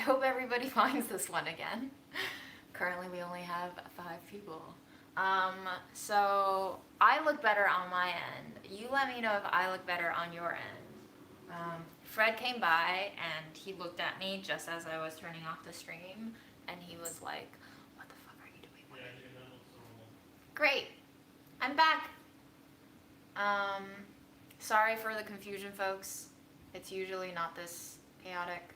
hope everybody finds this one again. Currently we only have 5 people. So I look better on my end. You let me know if I look better on your end. Fred came by and he looked at me just as I was turning off the stream and he was like, what the fuck are you doing? Great. I'm back. Sorry for the confusion, folks. It's usually not this chaotic,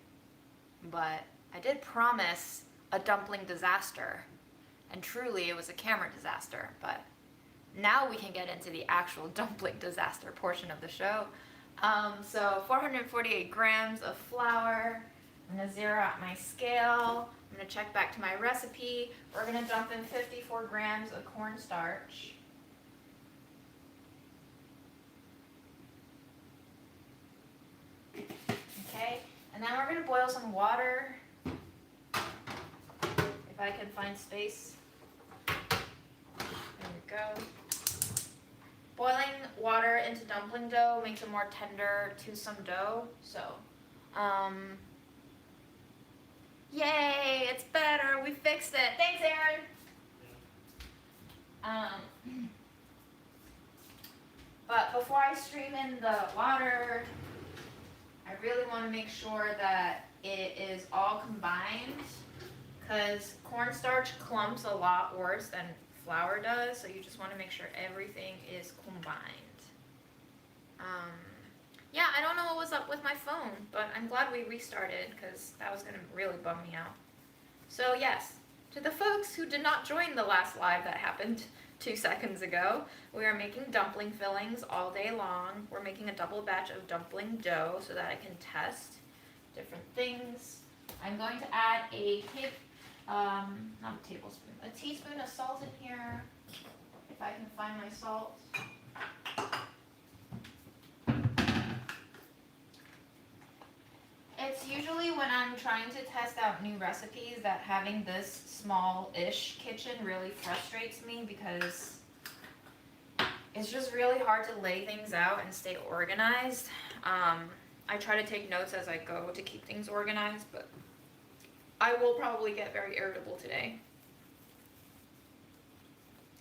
but I did promise a dumpling disaster, and truly it was a camera disaster, but now we can get into the actual dumpling disaster portion of the show. So 448 grams of flour. I'm gonna zero out my scale. I'm gonna check back to my recipe. We're gonna dump in 54 grams of cornstarch. Okay, and then we're gonna boil some water. If I can find space. There we go. Boiling water into dumpling dough makes a more tender, toothsome dough. So, yay, it's better. We fixed it. Thanks, Aaron. But before I stream in the water, I really want to make sure that it is all combined, because cornstarch clumps a lot worse than flour does, so you just want to make sure everything is combined. Yeah, I don't know what was up with my phone, but I'm glad we restarted, because that was going to really bum me out. So yes, to the folks who did not join the last live that happened 2 seconds ago, we are making dumpling fillings all day long. We're making a double batch of dumpling dough so that I can test different things. I'm going to add a not a tablespoon, a teaspoon of salt in here, if I can find my salt. It's usually when I'm trying to test out new recipes that having this small-ish kitchen really frustrates me, because it's just really hard to lay things out and stay organized. I try to take notes as I go to keep things organized, but I will probably get very irritable today.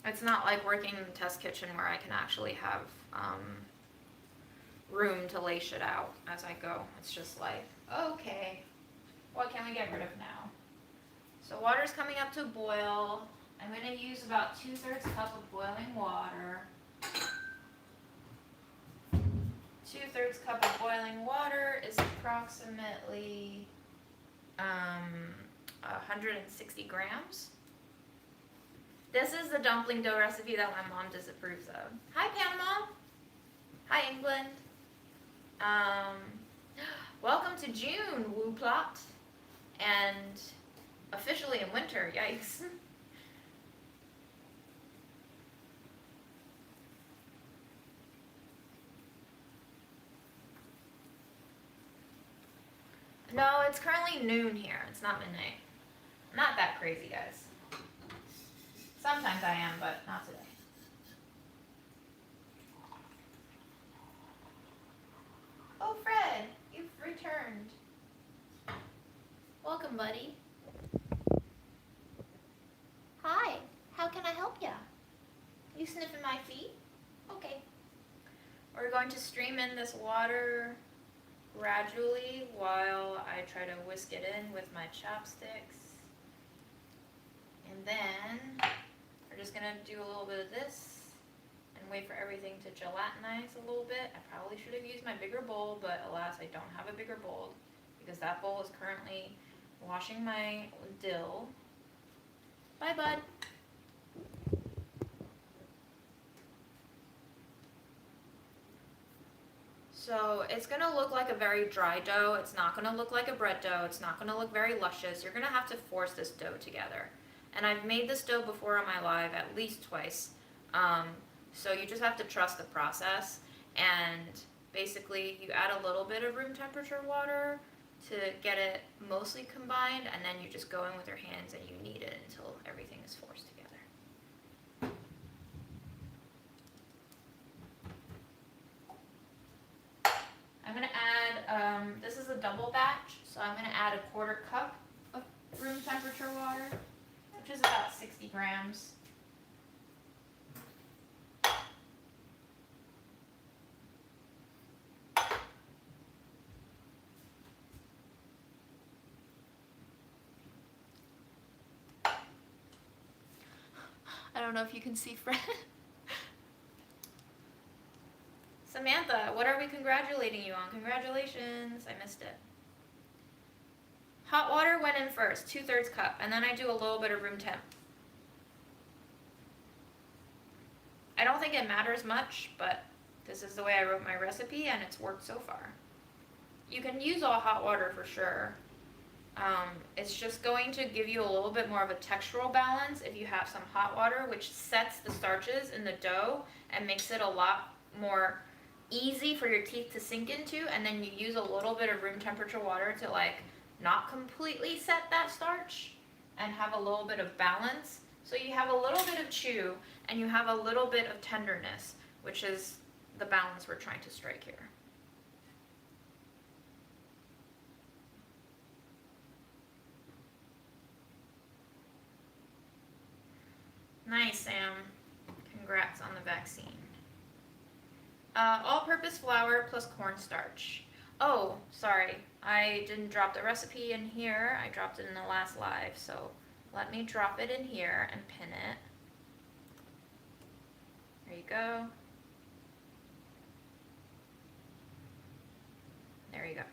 It's not like working in the test kitchen where I can actually have room to lay shit out as I go. It's just like, okay, what can we get rid of now? So water's coming up to boil. I'm going to use about 2/3 cup of boiling water. 2/3 cup of boiling water is approximately 160 grams. This is the dumpling dough recipe that my mom disapproves of. Hi, Panama. Hi, England. Welcome to June, Woo Plot. And officially in winter, yikes. No, it's currently noon here. It's not midnight. I'm not that crazy, guys. Sometimes I am, but not today. Oh, Fred, you've returned. Welcome, buddy. Hi, how can I help ya? You sniffing my feet? Okay. We're going to stream in this water gradually while I try to whisk it in with my chopsticks. And then we're just gonna do a little bit of this and wait for everything to gelatinize a little bit. I probably should have used my bigger bowl, but alas, I don't have a bigger bowl because that bowl is currently washing my dill. Bye, bud. So it's going to look like a very dry dough. It's not going to look like a bread dough. It's not going to look very luscious. You're going to have to force this dough together. And I've made this dough before on my live at least twice. So you just have to trust the process. And basically you add a little bit of room temperature water to get it mostly combined. And then you just go in with your hands and you knead it until everything is forced together. I'm going to add, this is a double batch, So I'm going to add a 1/4 cup of room temperature water, which is about 60 grams. I don't know if you can see Fred. Samantha, what are we congratulating you on? Congratulations. I missed it. Hot water went in first, 2/3 cup, and then I do a little bit of room temp. I don't think it matters much, but this is the way I wrote my recipe and it's worked so far. You can use all hot water for sure. It's just going to give you a little bit more of a textural balance if you have some hot water, which sets the starches in the dough and makes it a lot more easy for your teeth to sink into, and then you use a little bit of room temperature water to like not completely set that starch and have a little bit of balance. So you have a little bit of chew and you have a little bit of tenderness, which is the balance we're trying to strike here. Nice, Sam. Congrats on the vaccine. All-purpose flour plus cornstarch. Oh, sorry. I didn't drop the recipe in here. I dropped it in the last live, so let me drop it in here and pin it. There you go. There you go.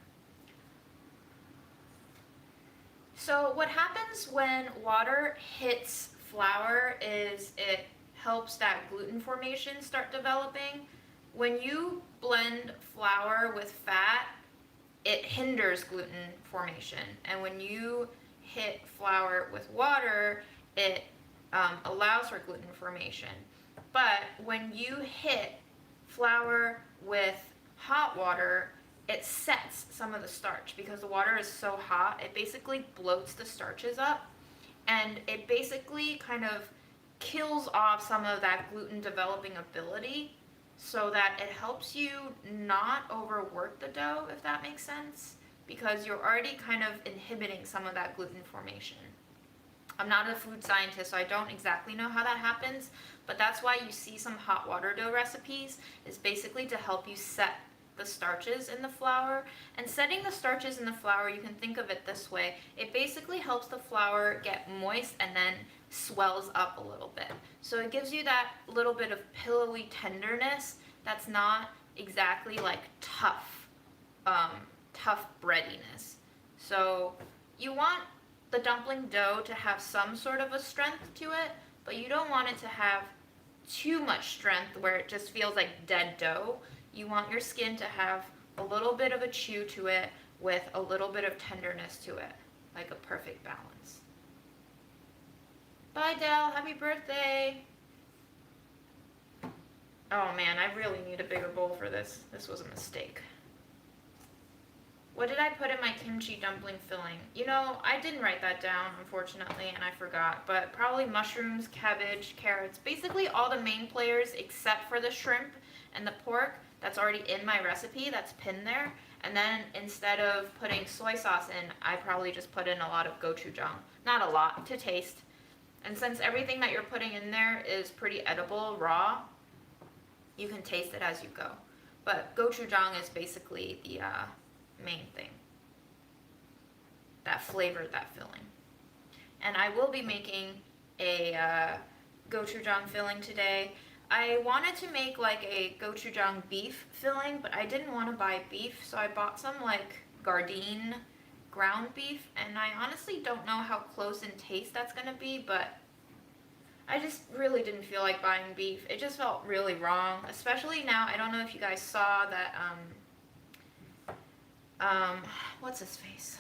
So what happens when water hits flour is it helps that gluten formation start developing. When you blend flour with fat, it hinders gluten formation. And when you hit flour with water, it allows for gluten formation. But when you hit flour with hot water, it sets some of the starch because the water is so hot. It basically bloats the starches up, and it basically kind of kills off some of that gluten developing ability, so that it helps you not overwork the dough, if that makes sense, because you're already kind of inhibiting some of that gluten formation. I'm not a food scientist, so I don't exactly know how that happens, but that's why you see some hot water dough recipes, is basically to help you set the starches in the flour. And setting the starches in the flour, you can think of it this way. It basically helps the flour get moist and then swells up a little bit. So it gives you that little bit of pillowy tenderness that's not exactly like tough breadiness. So you want the dumpling dough to have some sort of a strength to it, but you don't want it to have too much strength where it just feels like dead dough. You want your skin to have a little bit of a chew to it with a little bit of tenderness to it, like a perfect balance. Bye, Dell. Happy birthday. Oh man, I really need a bigger bowl for this. This was a mistake. What did I put in my kimchi dumpling filling? You know, I didn't write that down, unfortunately, and I forgot. But probably mushrooms, cabbage, carrots. Basically all the main players except for the shrimp and the pork that's already in my recipe, that's pinned there. And then instead of putting soy sauce in, I probably just put in a lot of gochujang. Not a lot, to taste. And since everything that you're putting in there is pretty edible, raw, you can taste it as you go. But gochujang is basically the main thing that flavored that filling. And I will be making a gochujang filling today. I wanted to make like a gochujang beef filling, but I didn't want to buy beef, so I bought some like Gardein ground beef, and I honestly don't know how close in taste that's going to be, but I just really didn't feel like buying beef. It just felt really wrong, especially now. I don't know if you guys saw that, what's his face?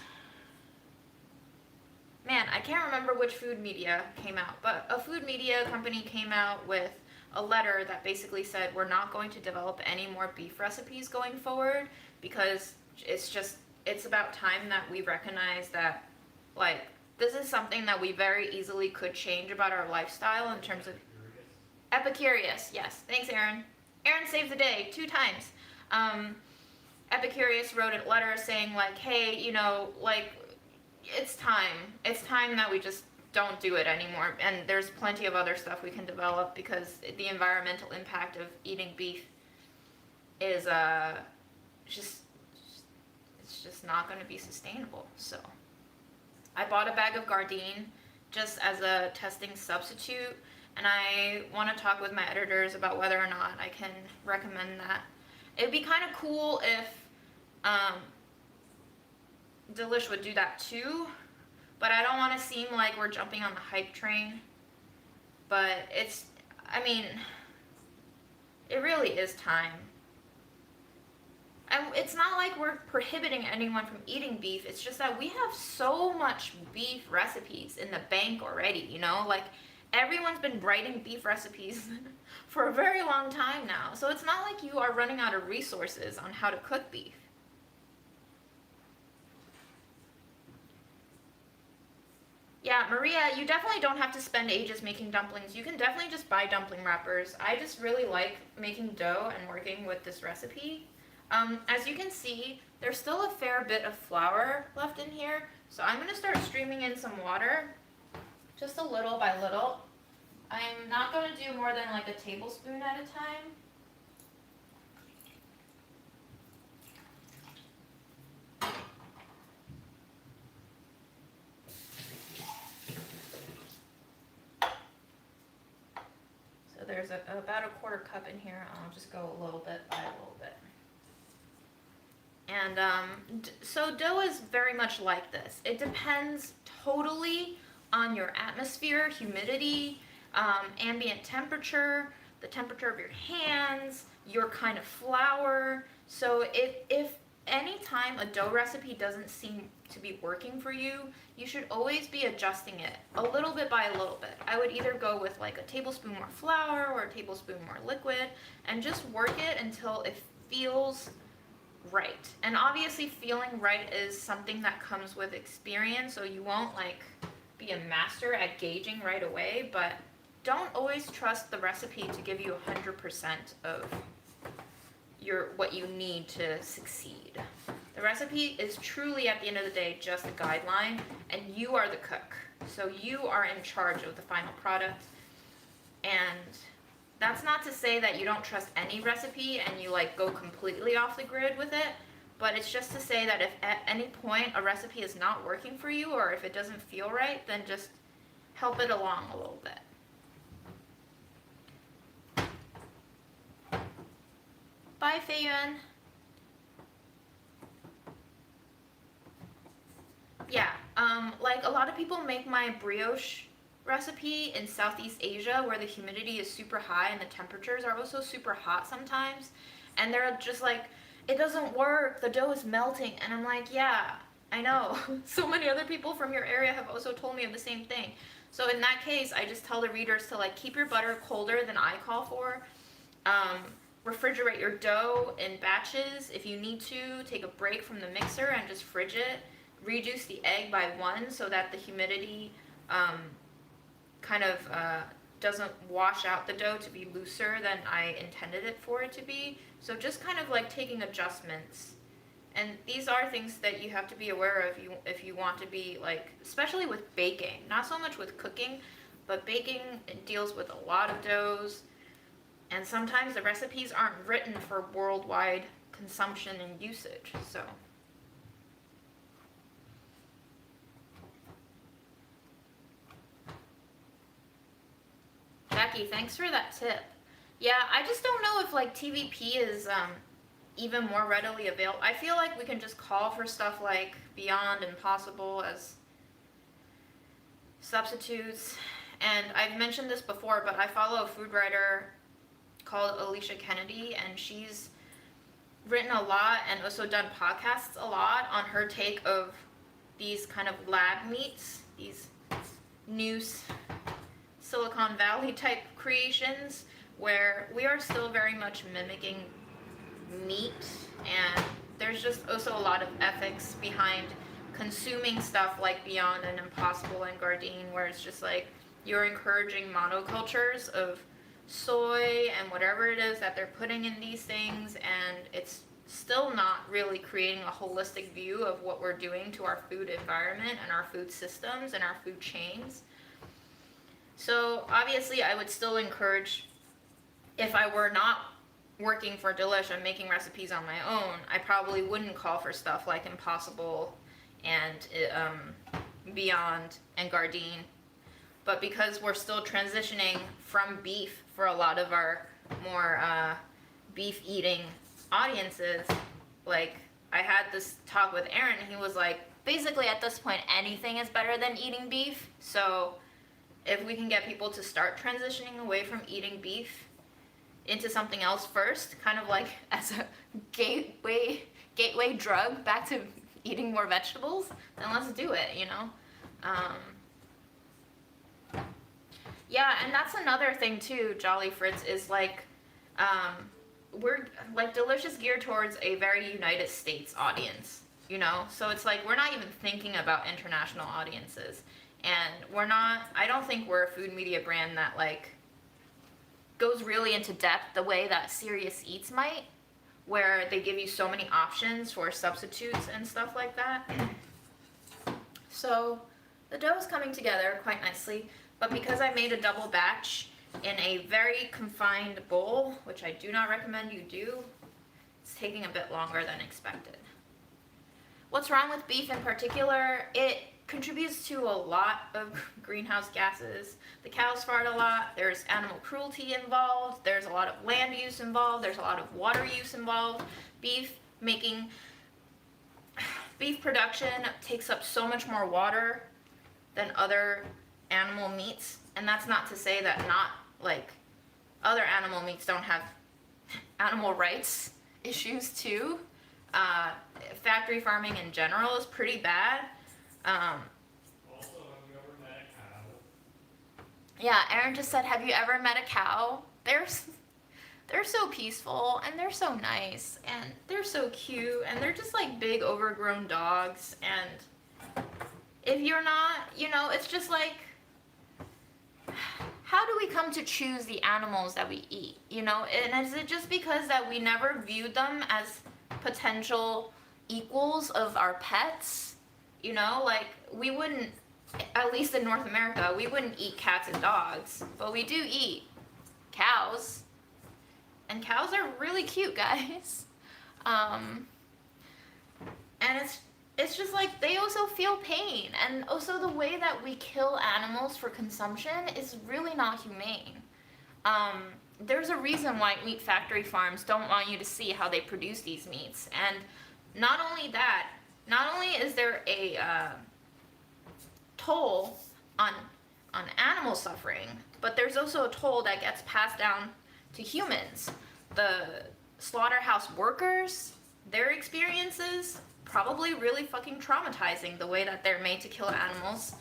Man, I can't remember which food media came out, but a food media company came out with a letter that basically said we're not going to develop any more beef recipes going forward because it's about time that we recognize that, like, this is something that we very easily could change about our lifestyle in terms of... Epicurious, yes. Thanks, Aaron. Aaron saved the day 2 times. Epicurious wrote a letter saying like, hey, you know, like, it's time that we just don't do it anymore, and there's plenty of other stuff we can develop because the environmental impact of eating beef is just it's just not going to be sustainable. So I bought a bag of Gardein just as a testing substitute, and I want to talk with my editors about whether or not I can recommend that. It'd be kind of cool if Delish would do that too, but I don't want to seem like we're jumping on the hype train. But I mean, it really is time. And it's not like we're prohibiting anyone from eating beef. It's just that we have so much beef recipes in the bank already, you know? Like, everyone's been writing beef recipes for a very long time now. So it's not like you are running out of resources on how to cook beef. Yeah, Maria, you definitely don't have to spend ages making dumplings. You can definitely just buy dumpling wrappers. I just really like making dough and working with this recipe. As you can see, there's still a fair bit of flour left in here. So I'm going to start streaming in some water, just a little by little. I'm not going to do more than like a tablespoon at a time. So there's about a quarter cup in here. I'll just go a little bit by a little bit. And so dough is very much like this. It depends totally on your atmosphere, humidity, ambient temperature, the temperature of your hands, your kind of flour. So if any time a dough recipe doesn't seem to be working for you, you should always be adjusting it a little bit by a little bit. I would either go with like a tablespoon more flour or a tablespoon more liquid and just work it until it feels right. And obviously feeling right is something that comes with experience, so you won't like be a master at gauging right away, but don't always trust the recipe to give you 100% of what you need to succeed. The recipe is truly, at the end of the day, just a guideline, and you are the cook. So you are in charge of the final product. And that's not to say that you don't trust any recipe and you like go completely off the grid with it, but it's just to say that if at any point a recipe is not working for you or if it doesn't feel right, then just help it along a little bit. Bye, Fei Yuan. Yeah, like a lot of people make my brioche recipe in Southeast Asia where the humidity is super high and the temperatures are also super hot sometimes, and they're just like, it doesn't work, the dough is melting, and I'm like, yeah, I know. So many other people from your area have also told me of the same thing. So in that case, I just tell the readers to like keep your butter colder than I call for. Refrigerate your dough in batches. If you need to, take a break from the mixer and just fridge it. Reduce the egg by 1 so that the humidity kind of doesn't wash out the dough to be looser than I intended it for it to be. So just kind of like taking adjustments. And these are things that you have to be aware of if you want to be like, especially with baking, not so much with cooking, but baking deals with a lot of doughs. And sometimes the recipes aren't written for worldwide consumption and usage, so. Jackie, thanks for that tip. Yeah, I just don't know if like TVP is even more readily available. I feel like we can just call for stuff like Beyond Impossible as substitutes. And I've mentioned this before, but I follow a food writer called Alicia Kennedy, and she's written a lot and also done podcasts a lot on her take of these kind of lab meats, these new Silicon Valley type creations where we are still very much mimicking meat, and there's just also a lot of ethics behind consuming stuff like Beyond and Impossible and Gardein, where it's just like you're encouraging monocultures of soy and whatever it is that they're putting in these things, and it's still not really creating a holistic view of what we're doing to our food environment and our food systems and our food chains. So obviously I would still encourage, if I were not working for Delish and making recipes on my own, I probably wouldn't call for stuff like Impossible and Beyond and Gardein. But because we're still transitioning from beef for a lot of our more beef eating audiences, like I had this talk with Aaron, he was like, basically at this point anything is better than eating beef. So if we can get people to start transitioning away from eating beef into something else first, kind of like as a gateway drug back to eating more vegetables, then let's do it, you know? Yeah, and that's another thing too, Jolly Fritz, is like, we're, like, Delicious geared towards a very United States audience, you know? So it's like, we're not even thinking about international audiences. And I don't think we're a food media brand that, like, goes really into depth the way that Serious Eats might, where they give you so many options for substitutes and stuff like that. So the dough is coming together quite nicely, but because I made a double batch in a very confined bowl, which I do not recommend you do, it's taking a bit longer than expected. What's wrong with beef in particular? It contributes to a lot of greenhouse gases. The cows fart a lot, there's animal cruelty involved, there's a lot of land use involved, there's a lot of water use involved. Beef production takes up so much more water than other animal meats, and that's not to say that not, like, other animal meats don't have animal rights issues too. Factory farming in general is pretty bad. Also, have you ever met a cow? Yeah, Aaron just said, have you ever met a cow? They're so peaceful, and they're so nice, and they're so cute, and they're just like big overgrown dogs. And if you're not, you know, it's just like, how do we come to choose the animals that we eat, you know? And is it just because that we never viewed them as potential equals of our pets? You know, like, we wouldn't, at least in North America, we wouldn't eat cats and dogs, but we do eat cows. And cows are really cute, guys. And it's just like, they also feel pain. And also the way that we kill animals for consumption is really not humane. There's a reason why meat factory farms don't want you to see how they produce these meats. And not only that, not only is there a toll on animal suffering, but there's also a toll that gets passed down to humans. The slaughterhouse workers, their experiences, probably really fucking traumatizing, the way that they're made to kill animals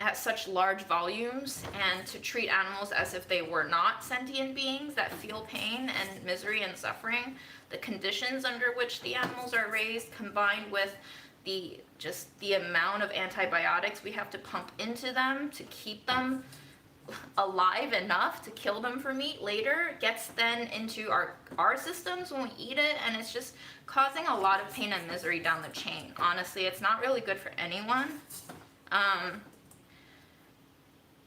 at such large volumes, and to treat animals as if they were not sentient beings that feel pain and misery and suffering. The conditions under which the animals are raised, combined with the amount of antibiotics we have to pump into them to keep them alive enough to kill them for meat later, gets then into our systems when we eat it, and it's just causing a lot of pain and misery down the chain. Honestly, it's not really good for anyone.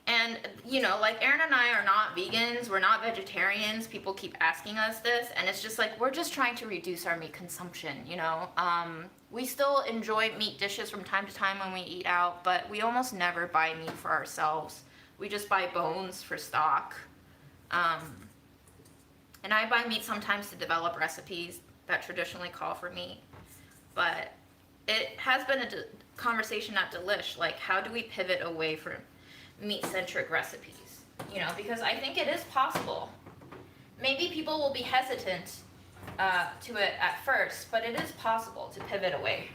And, you know, like, Aaron and I are not vegans, we're not vegetarians, people keep asking us this, and it's just like, we're just trying to reduce our meat consumption, you know? We still enjoy meat dishes from time to time when we eat out, but we almost never buy meat for ourselves. We just buy bones for stock. And I buy meat sometimes to develop recipes that traditionally call for meat. But it has been a conversation at Delish, like, how do we pivot away from meat-centric recipes? You know, because I think it is possible. Maybe people will be hesitant to it at first, but it is possible to pivot away.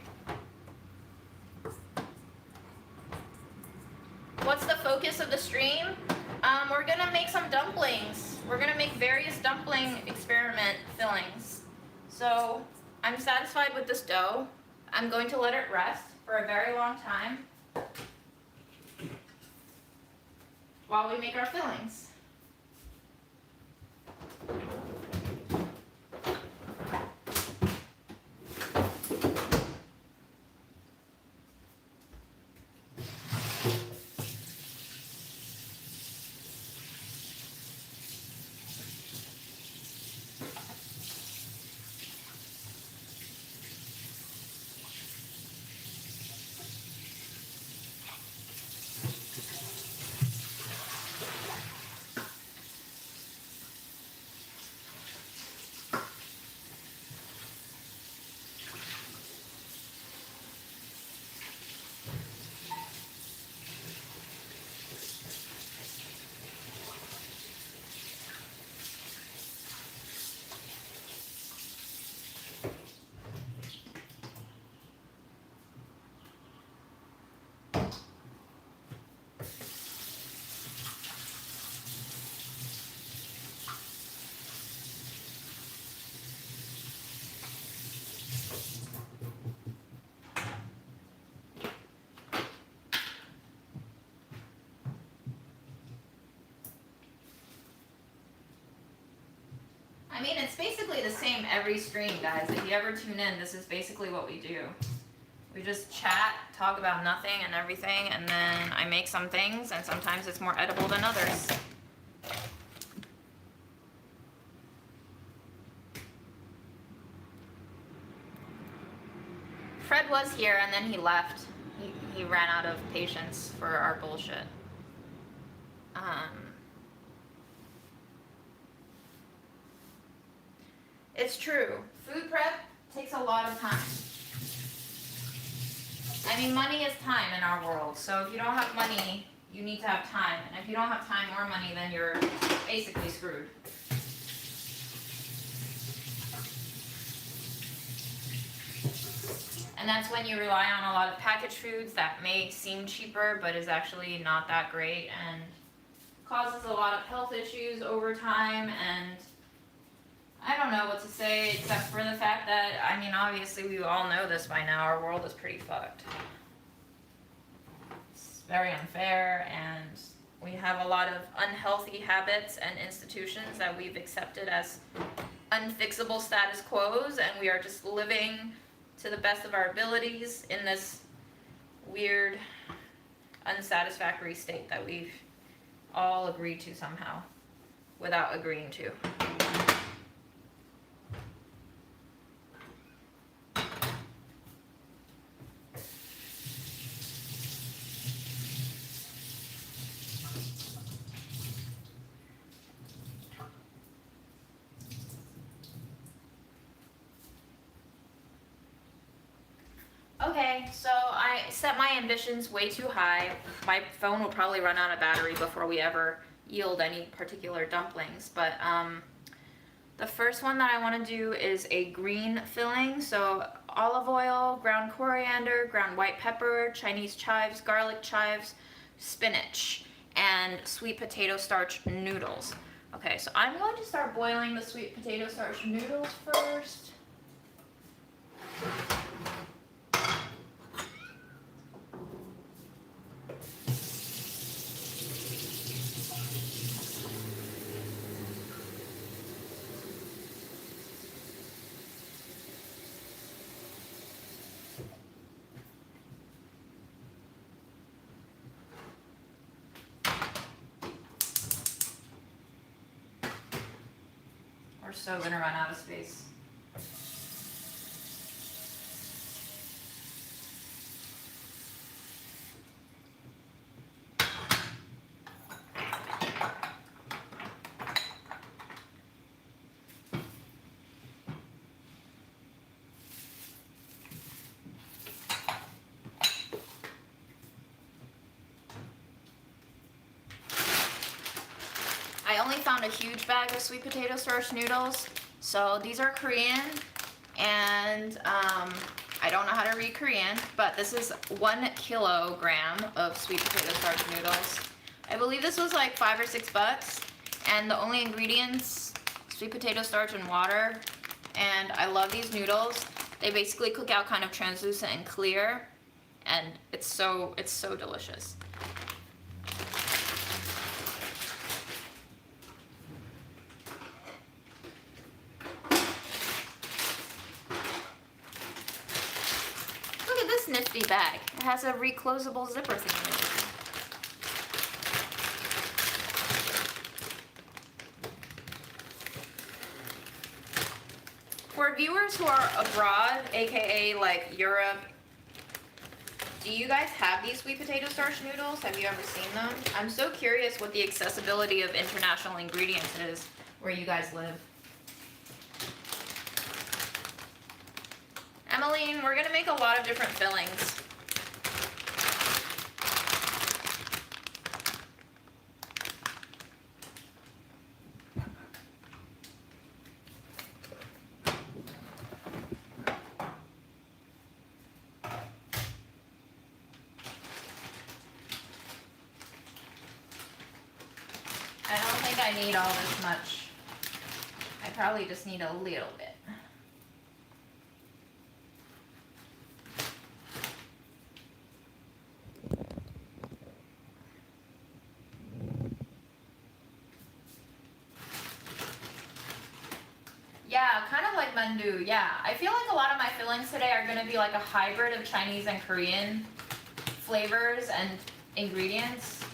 What's the focus of the stream? We're gonna make some dumplings. We're gonna make various dumpling experiment fillings. So I'm satisfied with this dough. I'm going to let it rest for a very long time while we make our fillings. mean, it's basically the same every stream, guys. If you ever tune in, this is basically what we do. We just chat, talk about nothing and everything, and then I make some things, and sometimes it's more edible than others. Fred was here, and then he left. He ran out of patience for our bullshit. It's true. Food prep takes a lot of time. I mean, money is time in our world. So if you don't have money, you need to have time. And if you don't have time or money, then you're basically screwed. And that's when you rely on a lot of packaged foods that may seem cheaper, but is actually not that great and causes a lot of health issues over time. And I don't know what to say except for the fact that, I mean, obviously we all know this by now, our world is pretty fucked. It's very unfair, and we have a lot of unhealthy habits and institutions that we've accepted as unfixable status quos, and we are just living to the best of our abilities in this weird, unsatisfactory state that we've all agreed to somehow without agreeing to. Okay, so I set my ambitions way too high. My phone will probably run out of battery before we ever yield any particular dumplings. But the first one that I want to do is a green filling. So olive oil, ground coriander, ground white pepper, Chinese chives, garlic chives, spinach, and sweet potato starch noodles. Okay, so I'm going to start boiling the sweet potato starch noodles first. We're so gonna run out of space. I only found a huge bag of sweet potato starch noodles. So these are Korean, and I don't know how to read Korean, but this is 1 kilogram of sweet potato starch noodles. I believe this was like $5 or $6, and the only ingredients, sweet potato starch and water. And I love these noodles. They basically cook out kind of translucent and clear, and it's so delicious. Nifty bag. It has a reclosable zipper thing in it. For viewers who are abroad, aka like Europe, do you guys have these sweet potato starch noodles? Have you ever seen them? I'm so curious what the accessibility of international ingredients is where you guys live. Emmeline, we're gonna make a lot of different fillings. I don't think I need all this much. I probably just need a little bit. Yeah, kind of like mandu, yeah. I feel like a lot of my fillings today are gonna be like a hybrid of Chinese and Korean flavors and ingredients.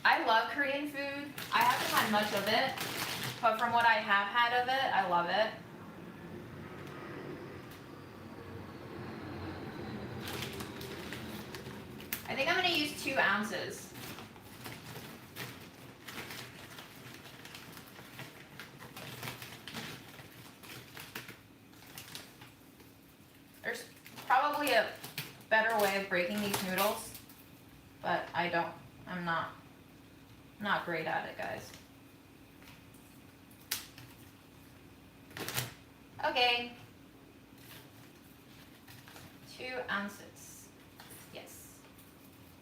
I love Korean food. I haven't had much of it, but from what I have had of it, I love it. I think I'm gonna use 2 ounces. There's probably a better way of breaking these noodles, but I'm not great at it, guys. Okay. 2 ounces. Yes.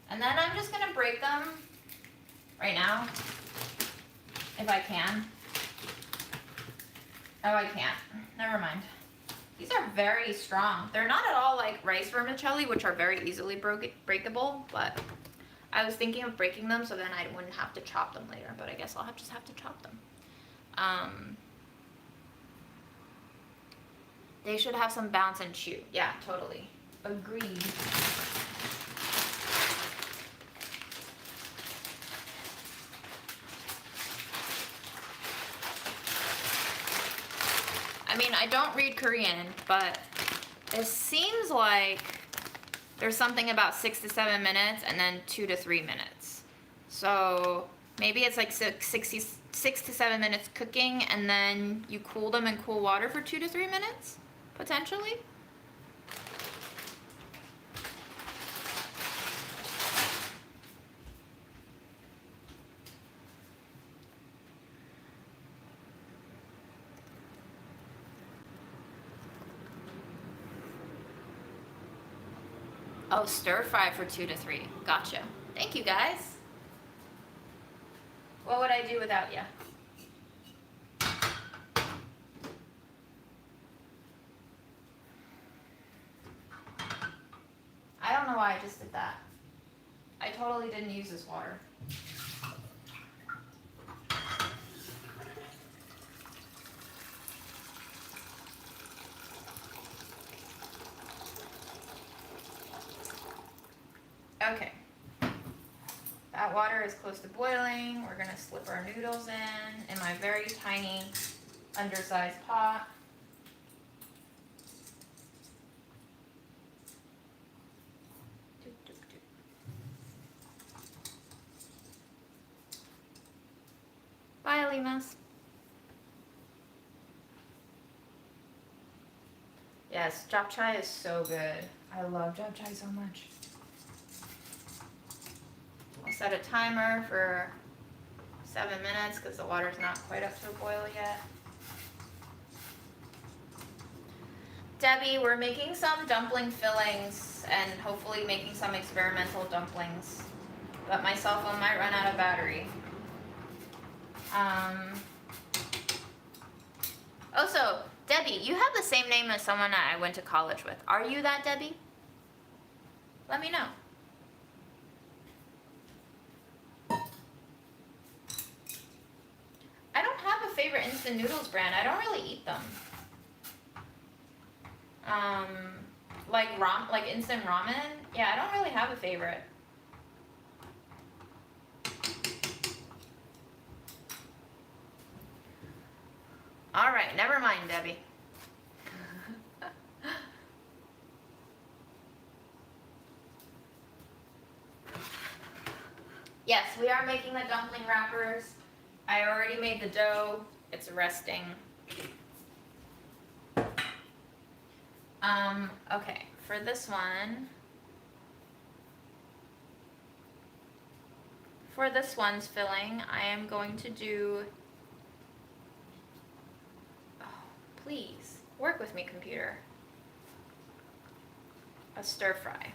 And then I'm just gonna break them right now, if I can. Oh, I can't. Never mind. These are very strong. They're not at all like rice vermicelli, which are very easily breakable, but I was thinking of breaking them so then I wouldn't have to chop them later, but I guess I'll just have to chop them. They should have some bounce and chew. Yeah, totally. Agreed. I mean, I don't read Korean, but it seems like there's something about 6 to 7 minutes and then 2 to 3 minutes. So maybe it's like 6 to 7 minutes cooking and then you cool them in cool water for 2 to 3 minutes, potentially. Oh, stir fry for 2 to 3. Gotcha. Thank you, guys. What would I do without you? I don't know why I just did that. I totally didn't use this water. Okay. That water is close to boiling. We're gonna slip our noodles in my very tiny, undersized pot. Bye, Limas. Yes, japchae is so good. I love japchae so much. I'll set a timer for 7 minutes because the water's not quite up to a boil yet. Debbie, we're making some dumpling fillings and hopefully making some experimental dumplings. But my cell phone might run out of battery. Also, Debbie, you have the same name as someone I went to college with. Are you that Debbie? Let me know. I don't have a favorite instant noodles brand. I don't really eat them. Like instant ramen. Yeah, I don't really have a favorite. All right, never mind, Debbie. Yes, we are making the dumpling wrappers. I already made the dough. It's resting. Okay, for this one's filling, I am going to do, oh, please, work with me, computer. A stir fry.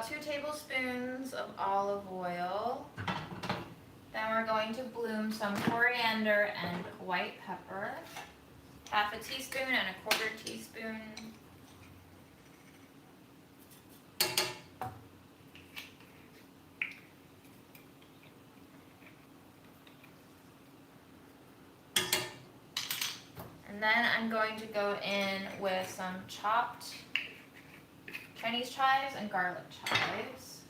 about 2 tablespoons of olive oil. Then we're going to bloom some coriander and white pepper. Half a teaspoon and a quarter teaspoon. And then I'm going to go in with some chopped Chinese chives and garlic chives.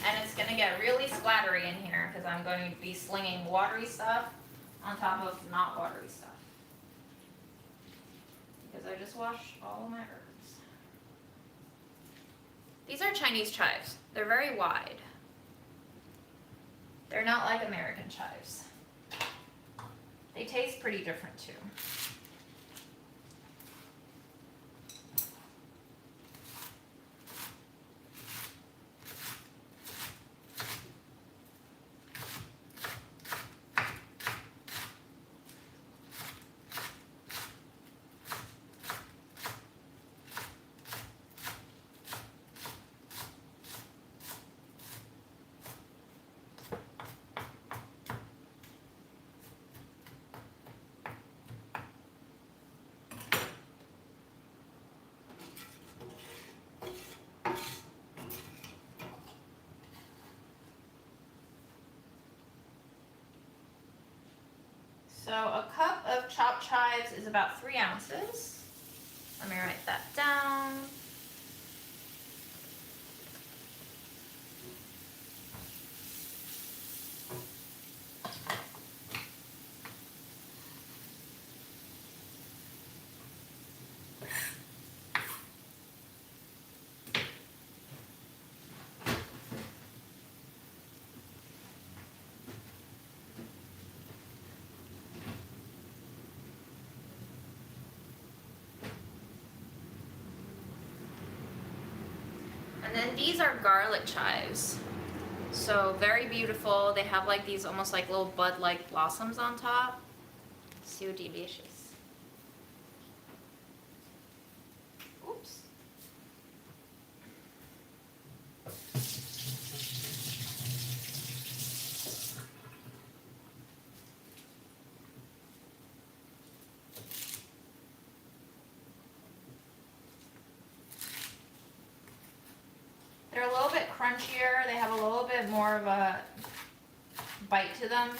And it's going to get really splattery in here because I'm going to be slinging watery stuff on top of not watery stuff. Because I just washed all of my herbs. These are Chinese chives. They're very wide. They're not like American chives. They taste pretty different too. So a cup of chopped chives is about 3 ounces. Let me write that down. And then these are garlic chives. So very beautiful. They have like these almost like little bud-like blossoms on top. So delicious. Oops. They're a little bit crunchier. They have a little bit more of a bite to them.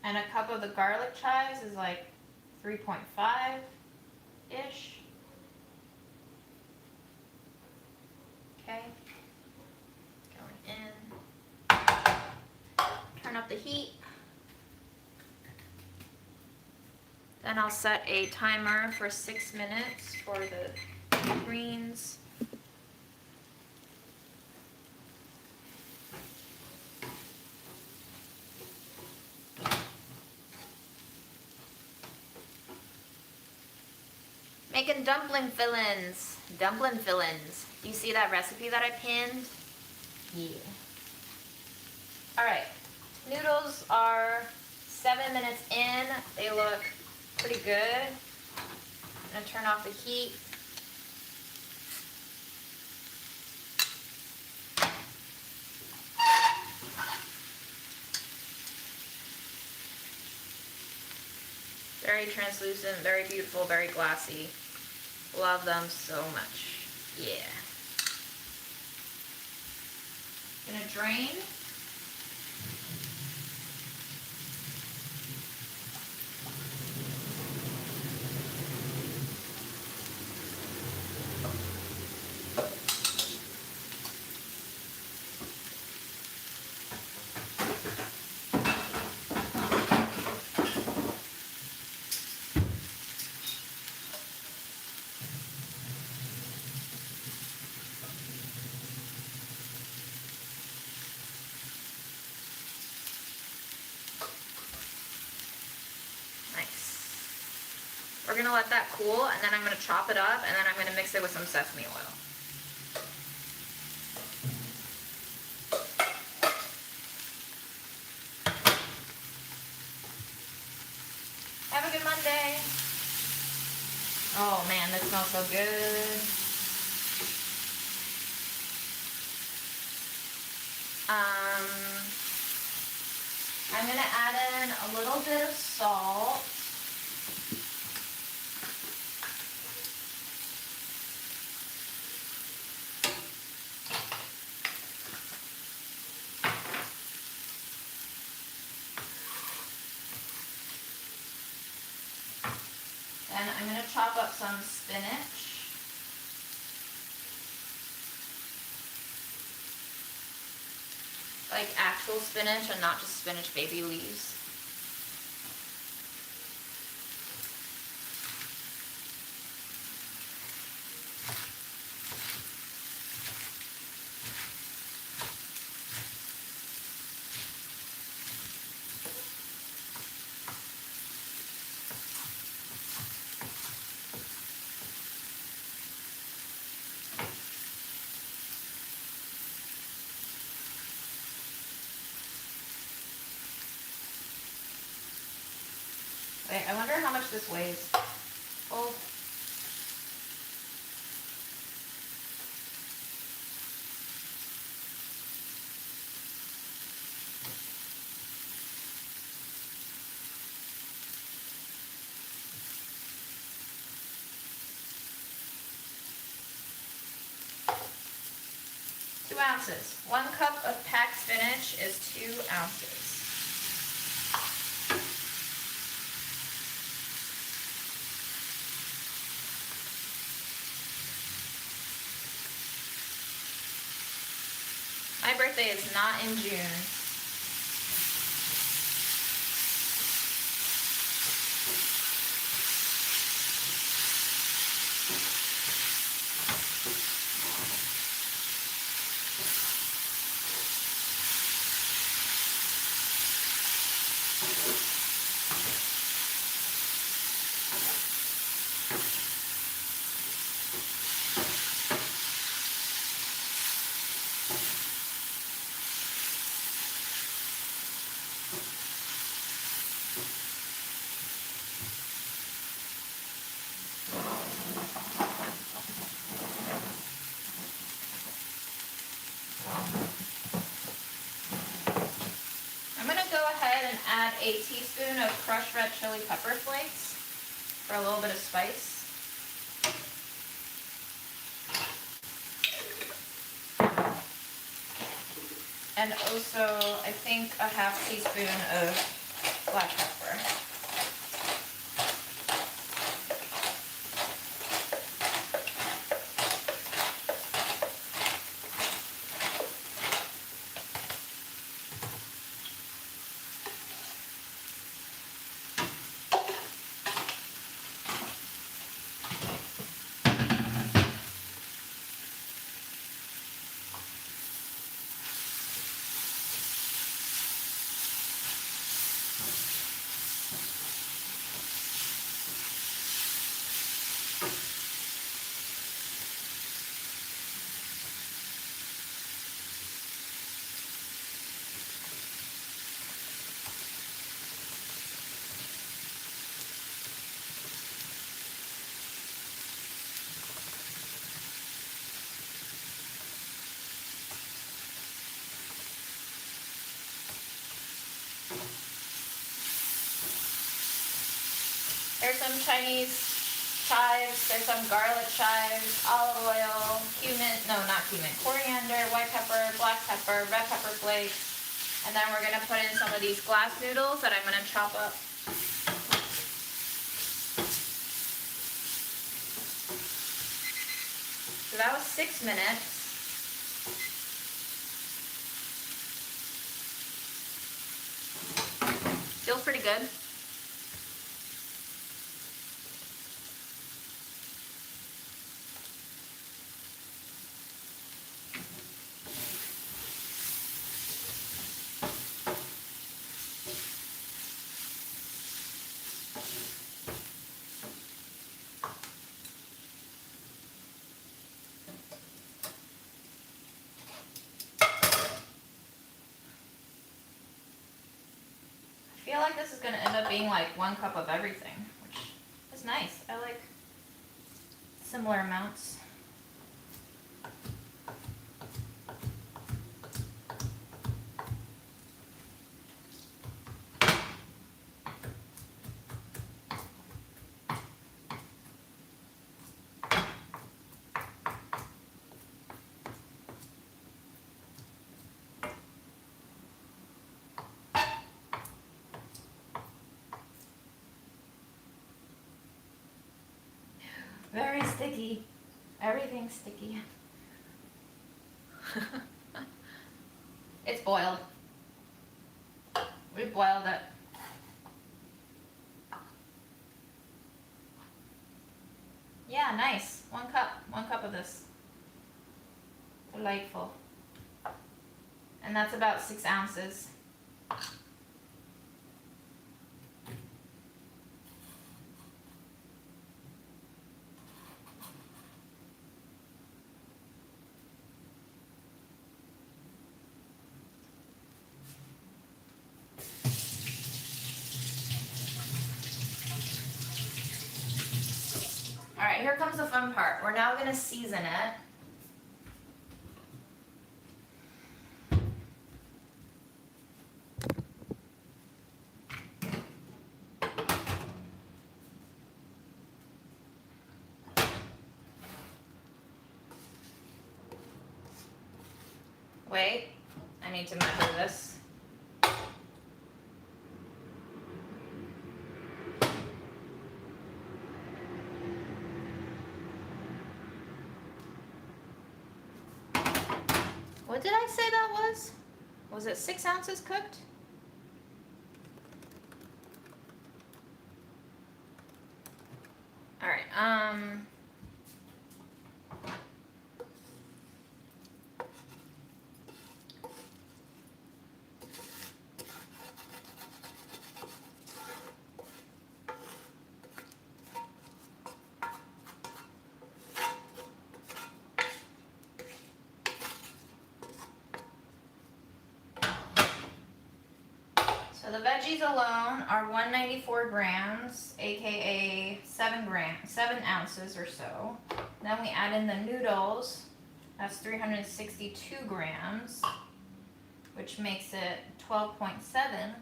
And a cup of the garlic chives is like 3.5-ish. Okay. Going in. Turn up the heat. Then I'll set a timer for 6 minutes for the greens. Making dumpling fillings. Dumpling fillings. Do you see that recipe that I pinned? Yeah. Alright. Noodles are 7 minutes in. pretty good. I'm gonna turn off the heat. Very translucent, very beautiful, very glassy. Love them so much. Yeah. Gonna drain. We're gonna let that cool, and then I'm gonna chop it up, and then I'm gonna mix it with some sesame oil. Have a good Monday. Oh man, that smells so good. I'm gonna add in a little bit of salt. And I'm going to chop up some spinach. Like actual spinach and not just spinach baby leaves. Wait, I wonder how much this weighs. Oh. 2 ounces. 1 cup of packed spinach is 2 ounces. My birthday is not in June. Add a teaspoon of crushed red chili pepper flakes for a little bit of spice. And also, I think a half teaspoon of black pepper. There's some Chinese chives, there's some garlic chives, olive oil, cumin, no not cumin, coriander, white pepper, black pepper, red pepper flakes. And then we're gonna put in some of these glass noodles that I'm gonna chop up. So that was 6 minutes. Feels pretty good. I feel like this is gonna end up being like 1 cup of everything, which is nice. I like similar amounts. Very sticky. Everything's sticky. It's boiled. We boiled it. Yeah, nice. 1 cup. 1 cup of this. Delightful. And that's about 6 ounces. Alright, here comes the fun part. We're now going to season it. Wait, I need to measure this. What did I say that was? Was it 6 ounces cooked? All right, so the veggies alone are 194 grams, aka 7 ounces or so. Then we add in the noodles, that's 362 grams, which makes it 12.7.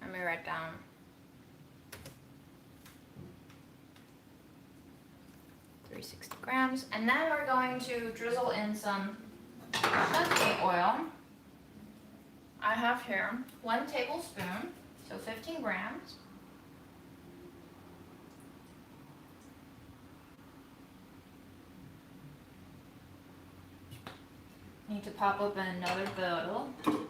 Let me write down. $360 grams. And then we're going to drizzle in some sauté oil. I have here 1 tablespoon, so 15 grams. Need to pop open another bottle. Do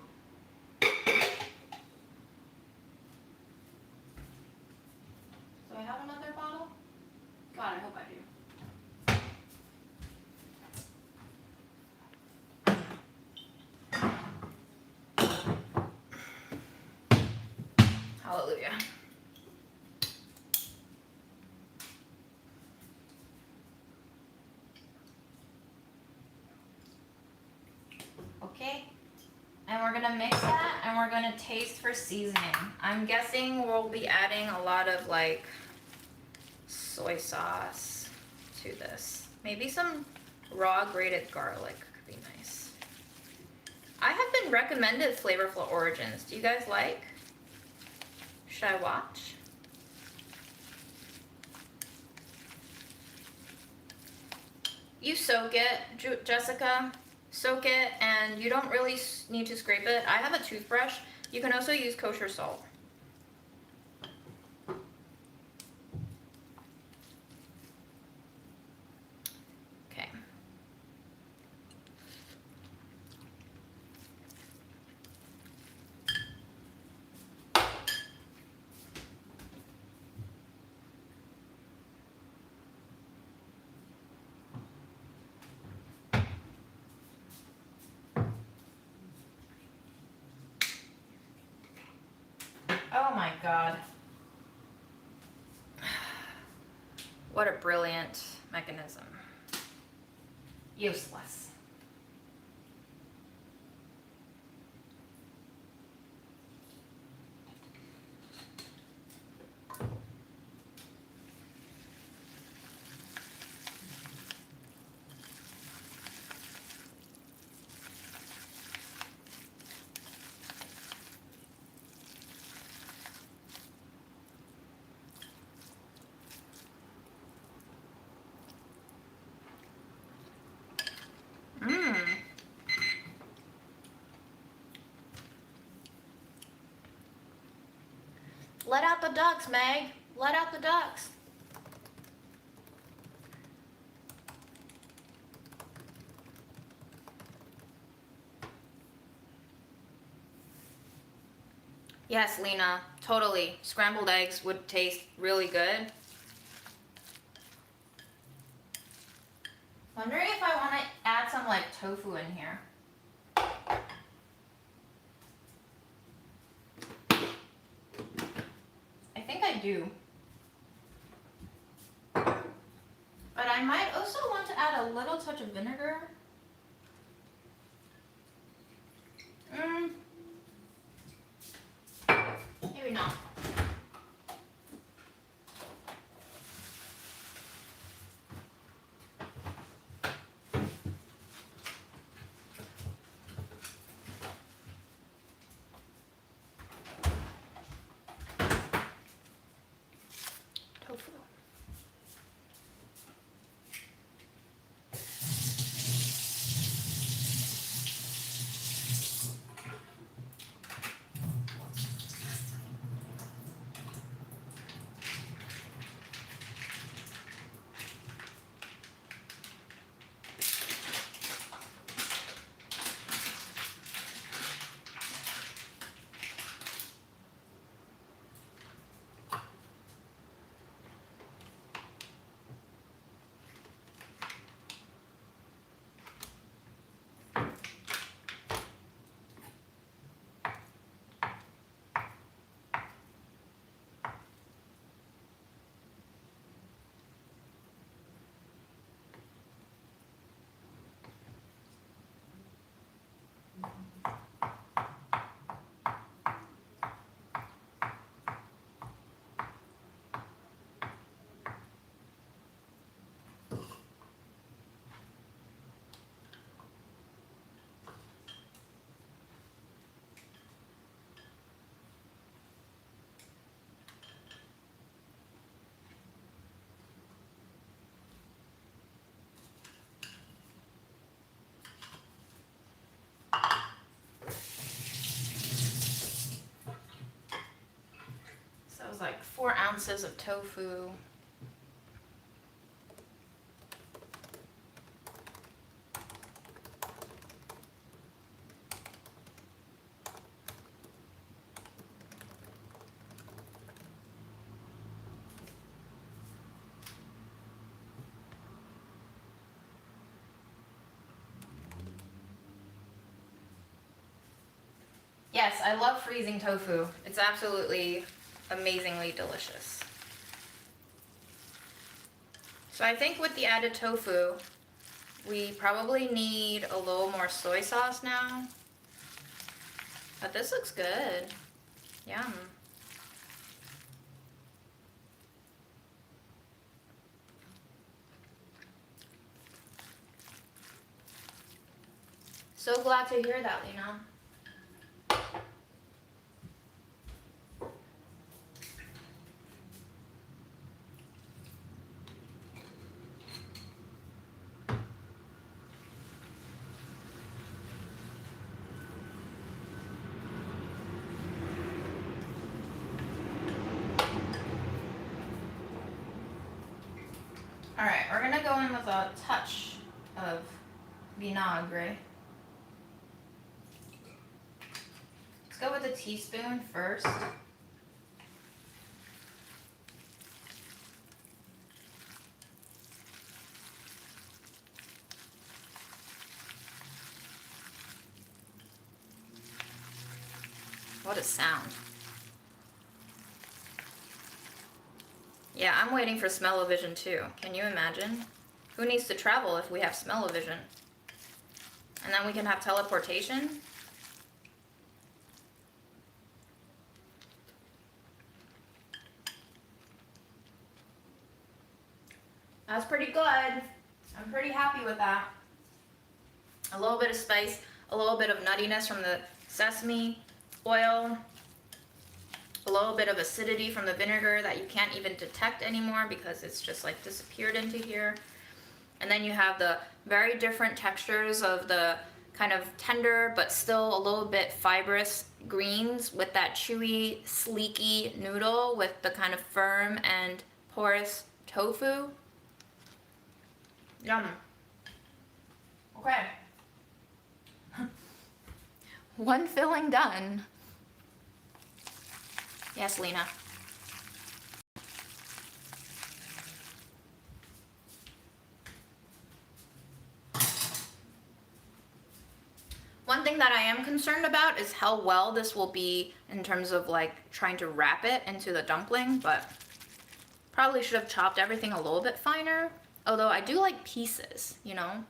I have another bottle? God, I hope I do. Hallelujah. Okay, and we're gonna mix that and we're gonna taste for seasoning. I'm guessing we'll be adding a lot of like soy sauce to this. Maybe some raw grated garlic could be nice. I have been recommended flavorful origins. Do you guys like? Should I watch? You soak it, Jessica. Soak it, and you don't really need to scrape it. I have a toothbrush. You can also use kosher salt. Okay. Oh my God. What a brilliant mechanism. Useless. Mmm. Let out the ducks, Meg. Let out the ducks. Yes, Lena, totally. Scrambled eggs would taste really good. Wondering if I want to add some like tofu in here. I think I do. But I might also want to add a little touch of vinegar. Maybe not. Tofu. So it was like 4 ounces of tofu. Yes, I love freezing tofu. It's absolutely amazingly delicious. So I think with the added tofu, we probably need a little more soy sauce now. But this looks good. Yum. So glad to hear that, Lena. Alright, we're gonna go in with a touch of vinagre. Let's go with a teaspoon first. What a sound. Yeah, I'm waiting for smell-o-vision too. Can you imagine? Who needs to travel if we have smell-o-vision? And then we can have teleportation? That's pretty good. I'm pretty happy with that. A little bit of spice, a little bit of nuttiness from the sesame oil, a little bit of acidity from the vinegar that you can't even detect anymore because it's just like disappeared into here. And then you have the very different textures of the kind of tender but still a little bit fibrous greens with that chewy, sleeky noodle with the kind of firm and porous tofu. Yum. Okay. One filling done. Yes, Lena. One thing that I am concerned about is how well this will be in terms of like trying to wrap it into the dumpling, but probably should have chopped everything a little bit finer. Although I do like pieces, you know?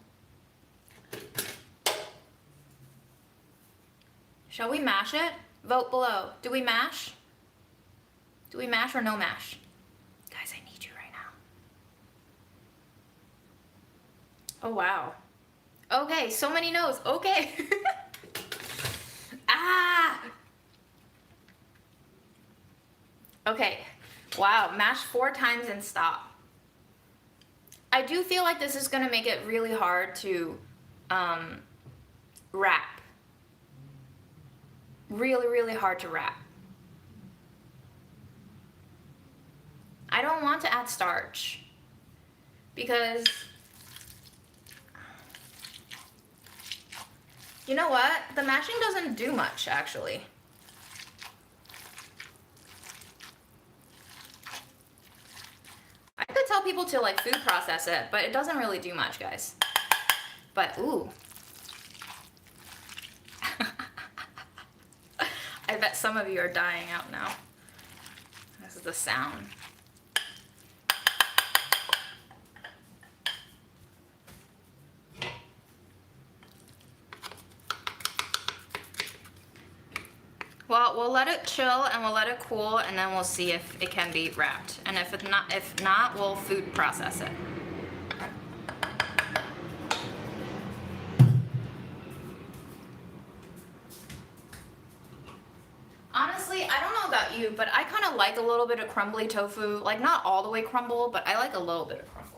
Shall we mash it? Vote below. Do we mash? Do we mash or no mash? Guys, I need you right now. Oh, wow. Okay, so many no's. Okay. Ah! Okay. Wow, mash 4 times and stop. I do feel like this is going to make it really hard to wrap. Really, really hard to wrap. I don't want to add starch because, you know what? The mashing doesn't do much, actually. I could tell people to like food process it, but it doesn't really do much, guys. But, ooh. I bet some of you are dying out now. This is the sound. Well, we'll let it chill and we'll let it cool, and then we'll see if it can be wrapped. And if not, we'll food process it. Honestly, I don't know about you, but I kind of like a little bit of crumbly tofu. Like, not all the way crumble, but I like a little bit of crumble.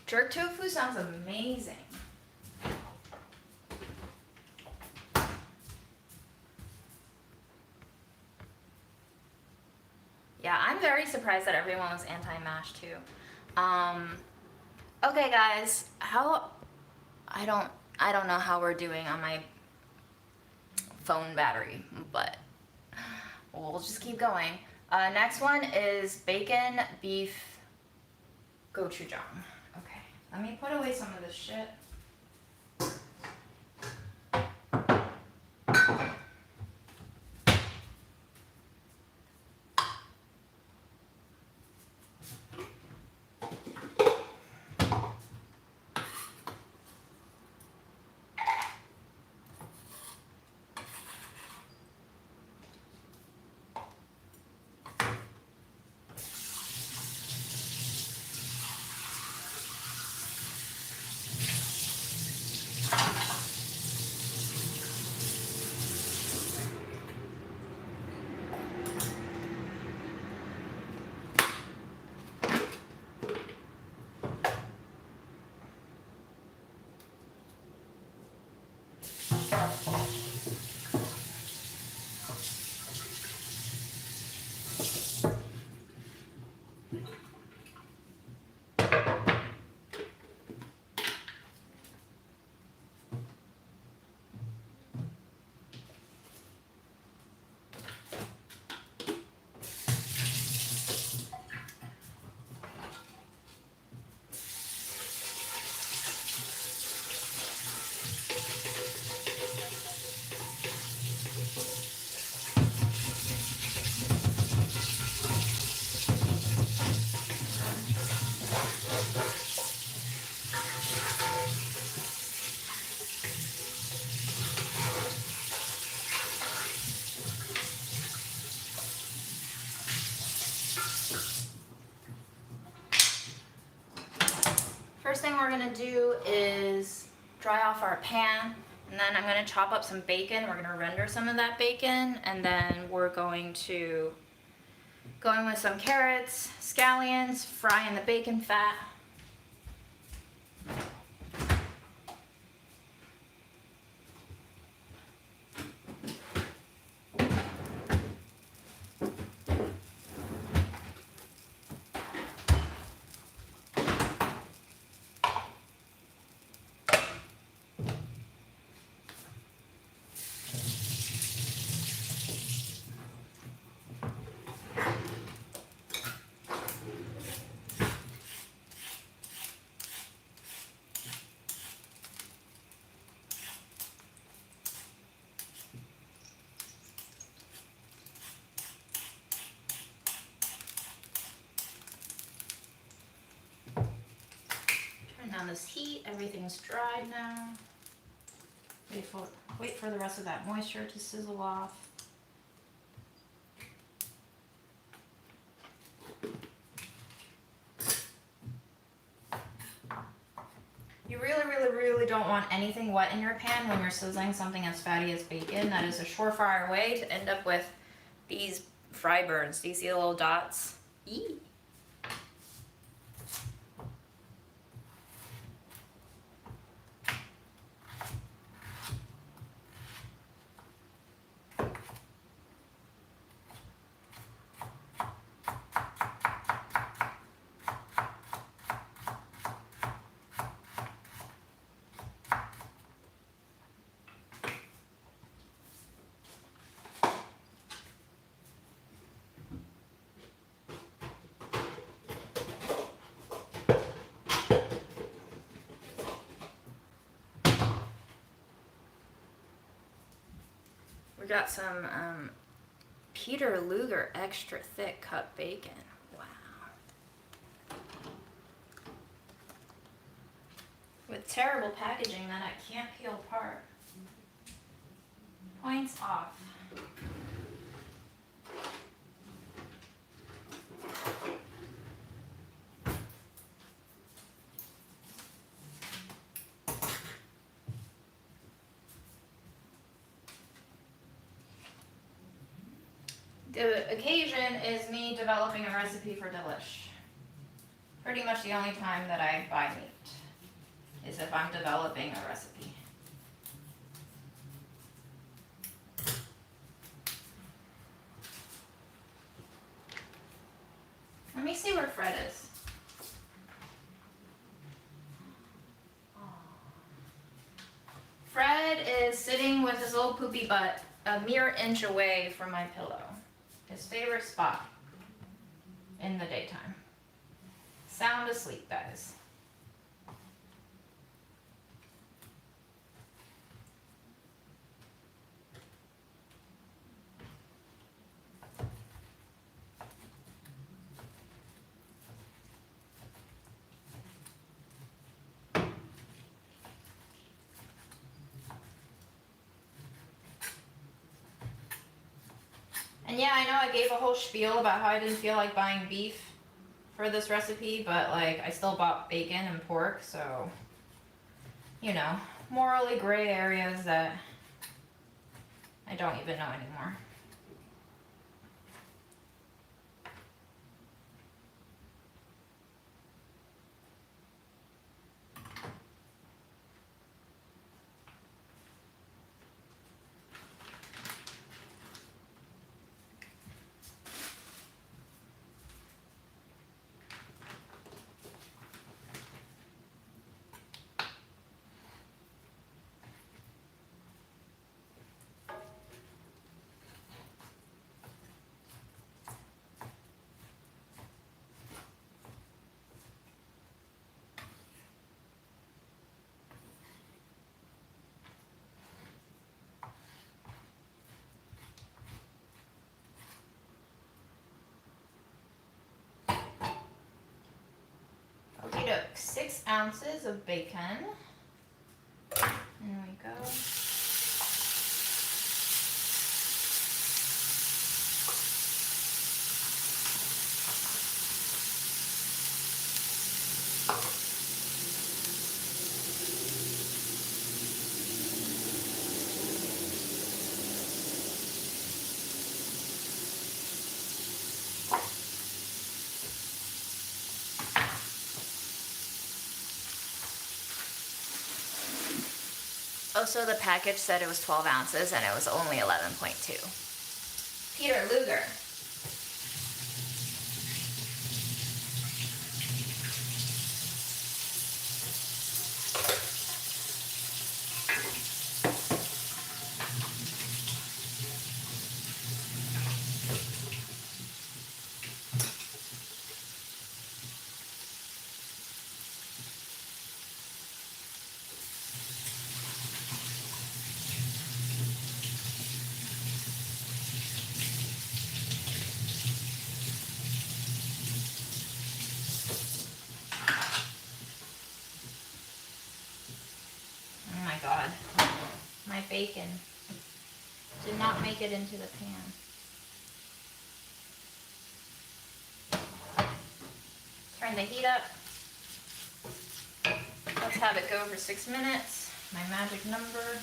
Jerk tofu sounds amazing. Yeah, I'm very surprised that everyone was anti-mash too. Okay guys, I don't know how we're doing on my phone battery, but we'll just keep going. Next one is bacon beef gochujang. Okay, let me put away some of this shit. first thing we're gonna do is dry off our pan, and then I'm gonna chop up some bacon. We're gonna render some of that bacon, and then we're going to go in with some carrots, scallions, fry in the bacon fat. Turn down this heat, everything's dried now. Wait for the rest of that moisture to sizzle off. You really don't want anything wet in your pan when you're sizzling something as fatty as bacon. That is a surefire way to end up with these fry burns. Do you see the little dots? Eee. We got some Peter Luger extra thick cut bacon. Wow. With terrible packaging that I can't peel apart. Points off. The occasion is me developing a recipe for Delish. Pretty much the only time that I buy meat is if I'm developing a recipe. Let me see where Fred is. Fred is sitting with his little poopy butt a mere inch away from my pillow. His favorite spot in the daytime. Sound asleep, guys. And yeah, I know I gave a whole spiel about how I didn't feel like buying beef for this recipe, but like I still bought bacon and pork, so you know, morally gray areas that I don't even know anymore. We took 6 ounces of bacon. In we go. Oh, so the package said it was 12 ounces and it was only 11.2. Peter Luger. Oh my God, my bacon did not make it into the pan. Turn the heat up. Let's have it go for 6 minutes. My magic number.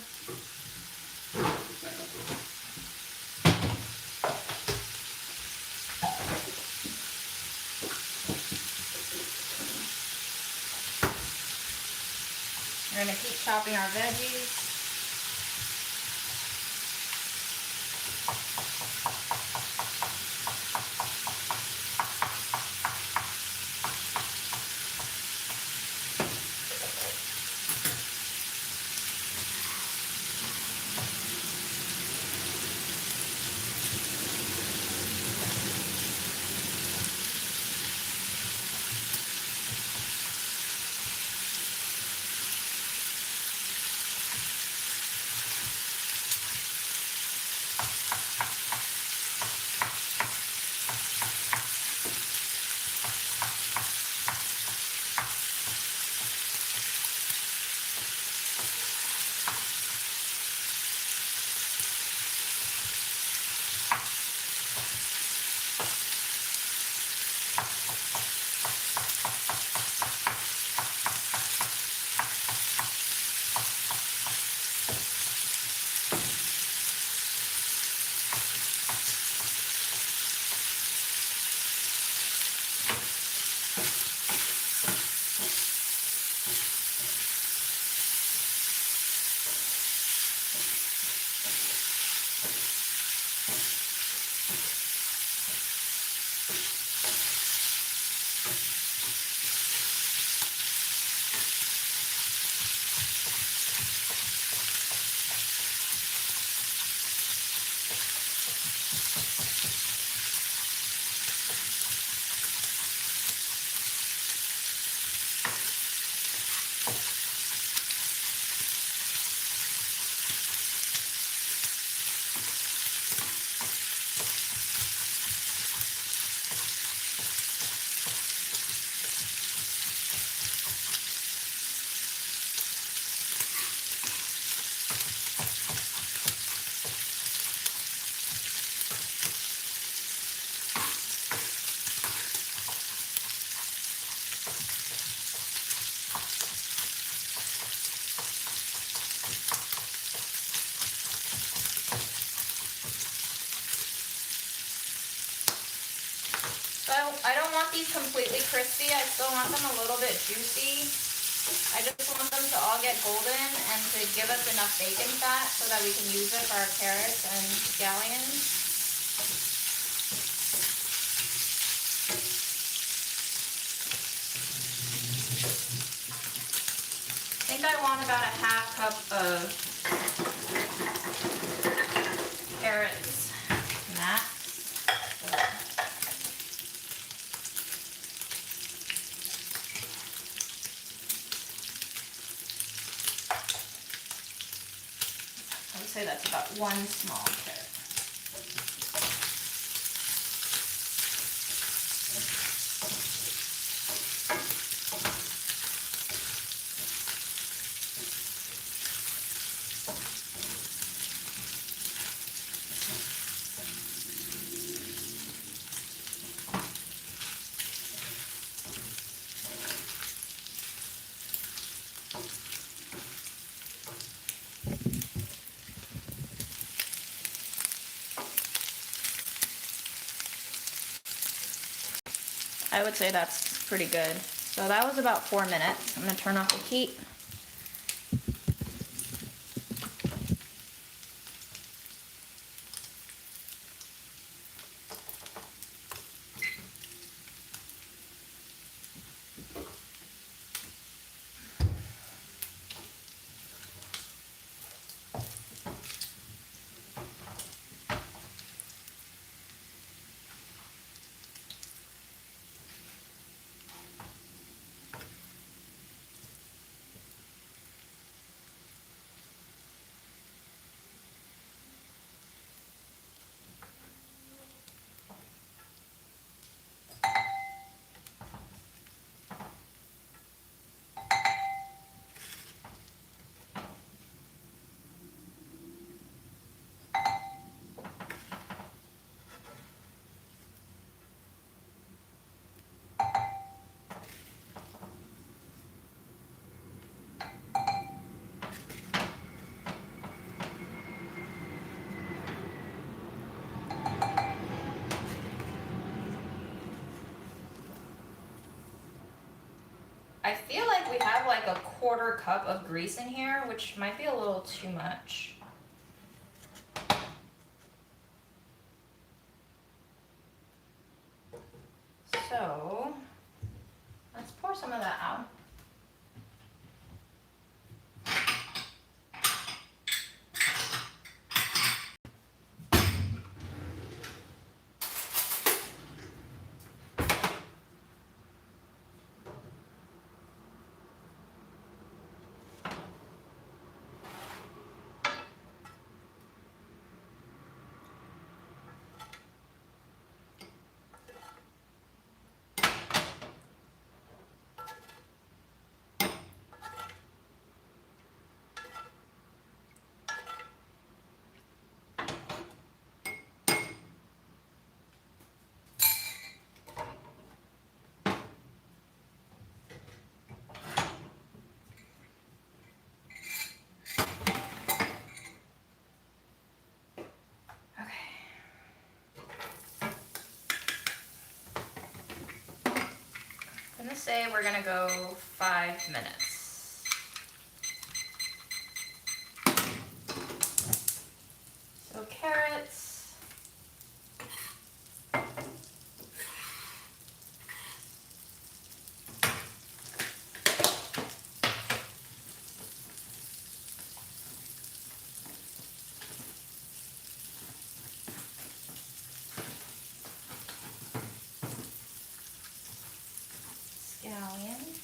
We're going to keep chopping our veggies. So I don't want these completely crispy. I still want them a little bit juicy. I just want them to all get golden and to give us enough bacon fat so that we can use it for our carrots and scallions. I think I want about a half cup of carrots max. I would say that's about one small carrot. I would say that's pretty good. So that was about 4 minutes. I'm going to turn off the heat. I feel like we have like a 1/4 cup of grease in here, which might be a little too much. So let's pour some of that out. I'm gonna say we're gonna go 5 minutes. So carrots. Scallions.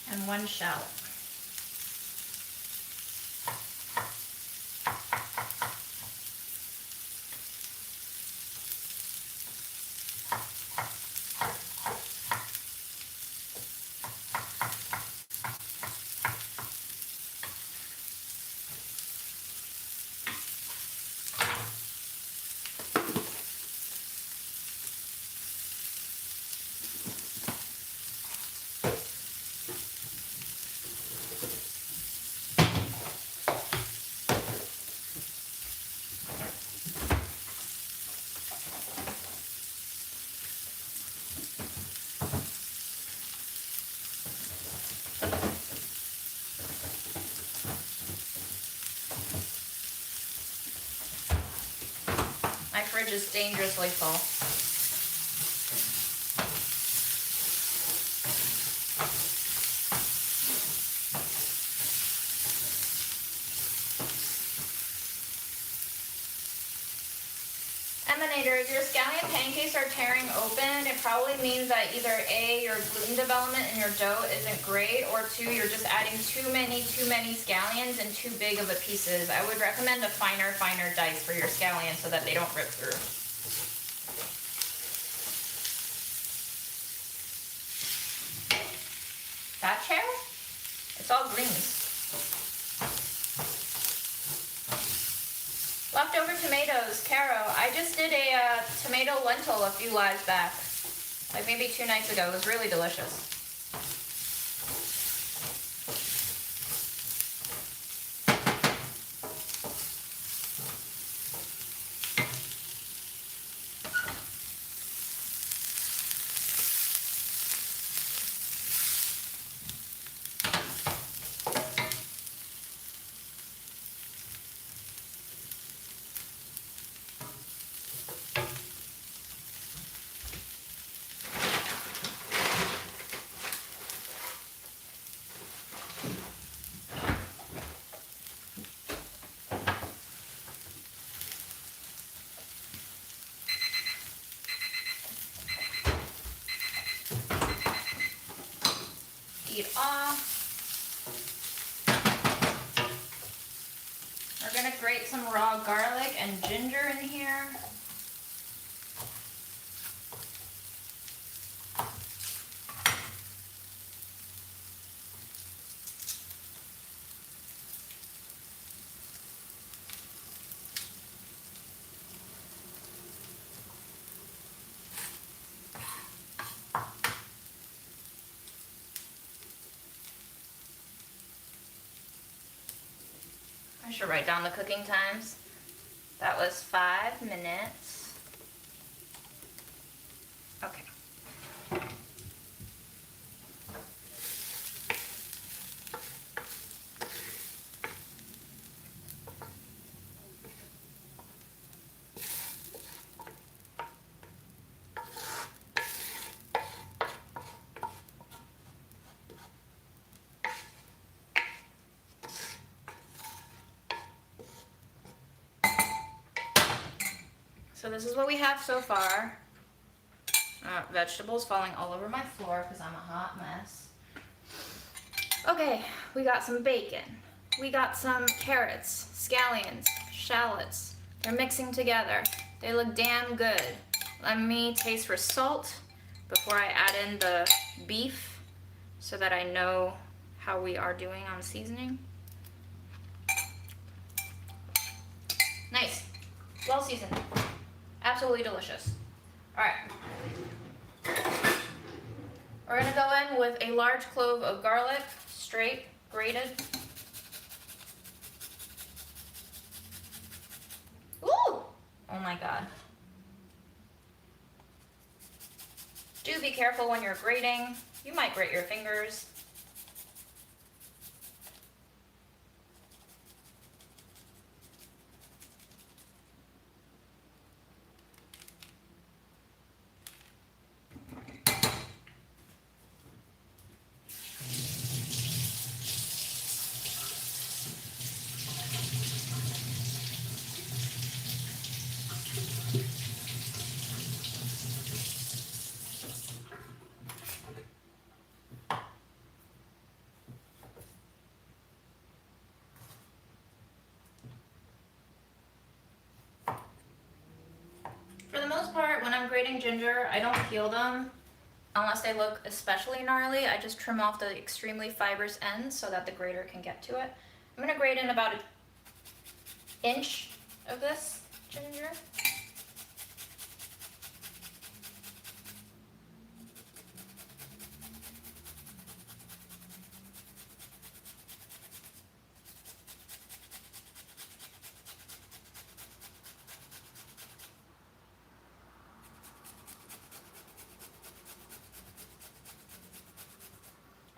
And 1 shallot. My fridge is dangerously full. reminder, if your scallion pancakes are tearing open, it probably means that either A, your gluten development in your dough isn't great, or 2, you're just adding too many scallions and too big of a pieces. I would recommend a finer dice for your scallions so that they don't rip through. That chair? It's all greens. Leftover tomatoes, Caro. I just did a tomato lentil a few lives back. Like maybe 2 nights ago. It was really delicious. Off. We're gonna grate some raw garlic and ginger in here. I should write down the cooking times. That was 5 minutes. Okay. So this is what we have so far. Vegetables falling all over my floor because I'm a hot mess. Okay, we got some bacon. We got some carrots, scallions, shallots. They're mixing together. They look damn good. Let me taste for salt before I add in the beef so that I know how we are doing on seasoning. Nice. Well seasoned. Absolutely delicious. All right. We're gonna go in with a large clove of garlic, straight, grated. Ooh! Oh my God. Do be careful when you're grating. You might grate your fingers. For the most part, when I'm grating ginger, I don't peel them unless they look especially gnarly. I just trim off the extremely fibrous ends so that the grater can get to it. I'm gonna grate in about 1 inch of this ginger.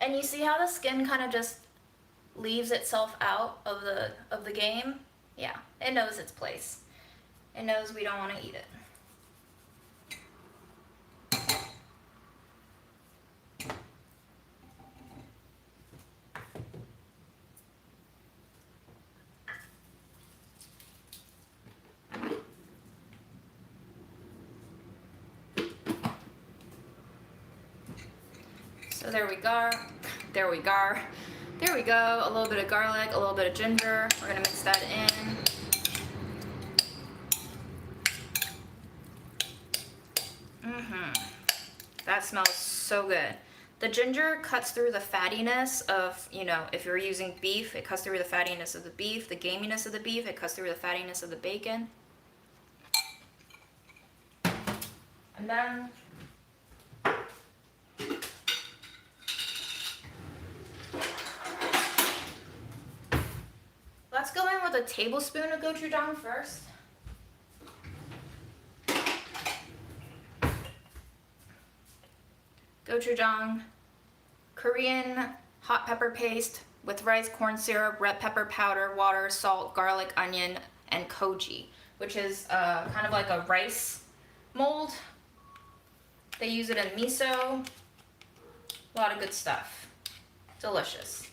And you see how the skin kind of just leaves itself out of the game? Yeah, it knows its place. It knows we don't want to eat it. So there we go. There we go. There we go. A little bit of garlic, a little bit of ginger. We're gonna mix that in. That smells so good. The ginger cuts through the fattiness of, you know, if you're using beef, it cuts through the fattiness of the beef, the gaminess of the beef, it cuts through the fattiness of the bacon. And then let's go in with a tablespoon of gochujang first. Gochujang, Korean hot pepper paste with rice, corn syrup, red pepper powder, water, salt, garlic, onion, and koji, which is kind of like a rice mold. They use it in miso. A lot of good stuff. Delicious.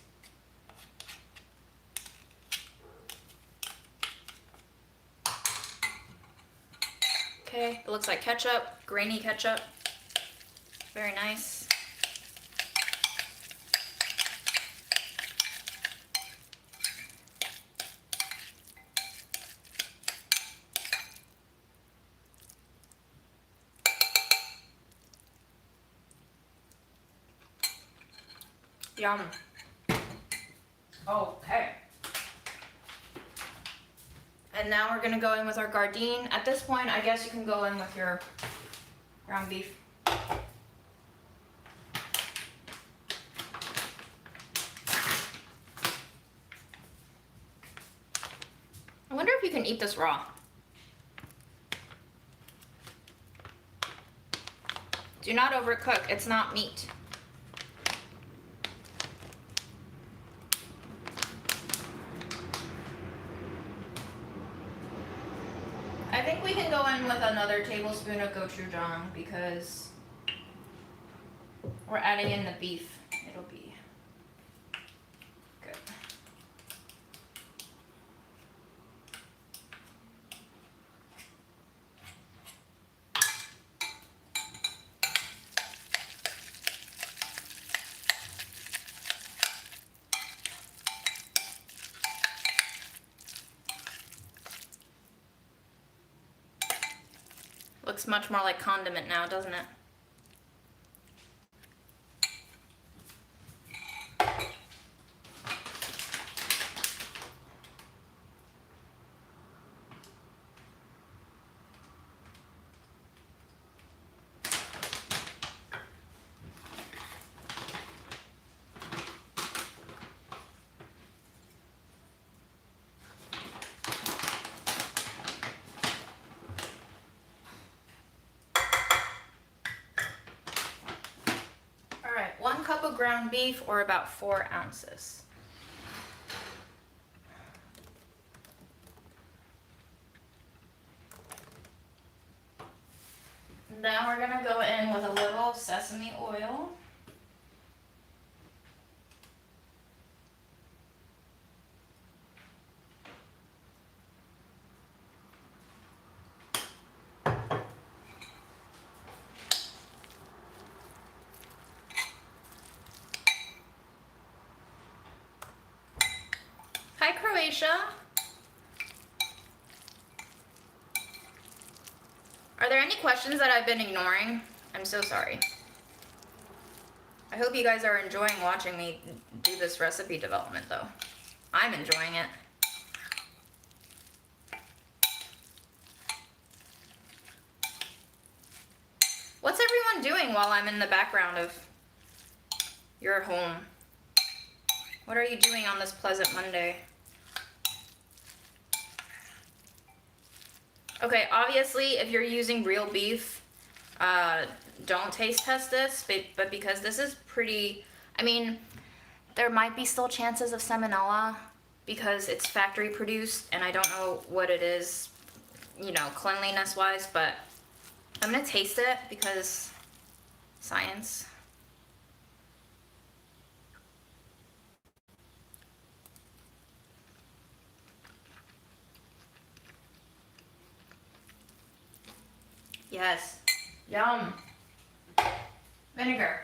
Okay, it looks like ketchup, grainy ketchup. Very nice. Yum. Okay. And now we're gonna go in with our gardine. At this point, I guess you can go in with your ground beef. I wonder if you can eat this raw. Do not overcook, it's not meat. I think we can go in with another tablespoon of gochujang because we're adding in the beef. It'll be good. Looks much more like condiment now, doesn't it? Alright, 1 cup of ground beef, or about 4 ounces. Now we're gonna go in with a little sesame oil. Hi, Croatia. Are there any questions that I've been ignoring? I'm so sorry. I hope you guys are enjoying watching me do this recipe development, though. I'm enjoying it. What's everyone doing while I'm in the background of your home? What are you doing on this pleasant Monday? Okay, obviously, if you're using real beef, don't taste test this, but because this is pretty, I mean, there might be still chances of salmonella because it's factory produced, and I don't know what it is, you know, cleanliness-wise, but I'm gonna taste it because science. Yes. Yum. Vinegar.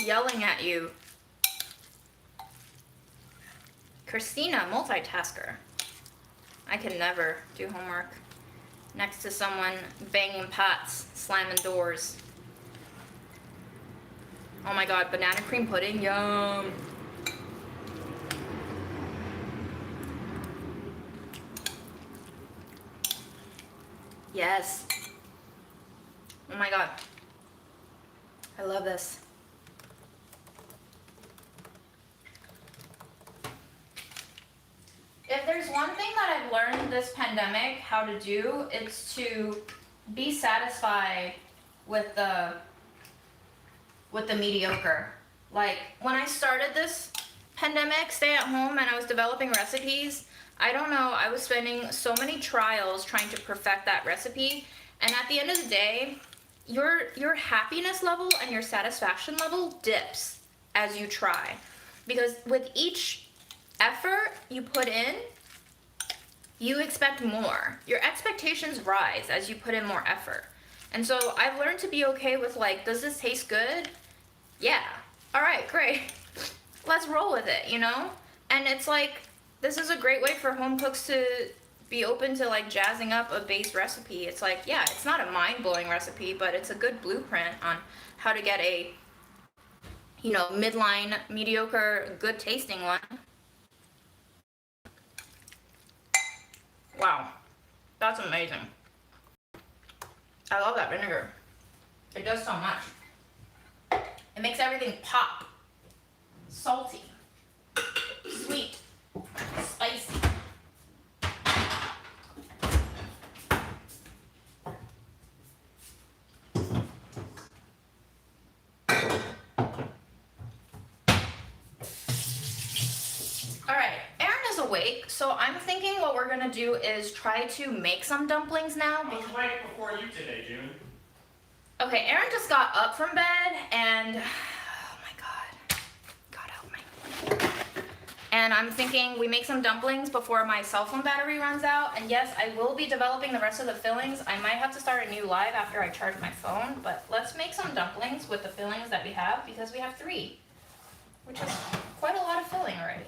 yelling at you? Christina, multitasker. I can never do homework next to someone banging pots, slamming doors. Oh my god, banana cream pudding, yum. Yes. Oh my god. I love this. If there's one thing that I've learned this pandemic how to do, it's to be satisfied with the mediocre. Like when I started this pandemic, stay at home, and I was developing recipes, I don't know, I was spending so many trials trying to perfect that recipe, and at the end of the day, your happiness level and your satisfaction level dips as you try. Because with each effort you put in, you expect more. Your expectations rise as you put in more effort. And so I've learned to be okay with, like, does this taste good? Yeah. All right, great. Let's roll with it, you know? And it's like, this is a great way for home cooks to be open to, like, jazzing up a base recipe. It's like, yeah, it's not a mind-blowing recipe, but it's a good blueprint on how to get a, you know, midline, mediocre, good tasting one. Wow, that's amazing. I love that vinegar. It does so much. It makes everything pop. Salty, sweet, spicy. All right, Aaron is awake, so I'm thinking what we're gonna do is try to make some dumplings now. I was awake before you today, June. Okay, Aaron just got up from bed and, oh my god, God help me. And I'm thinking we make some dumplings before my cell phone battery runs out. And yes, I will be developing the rest of the fillings. I might have to start a new live after I charge my phone, but let's make some dumplings with the fillings that we have because we have 3, which is quite a lot of filling already.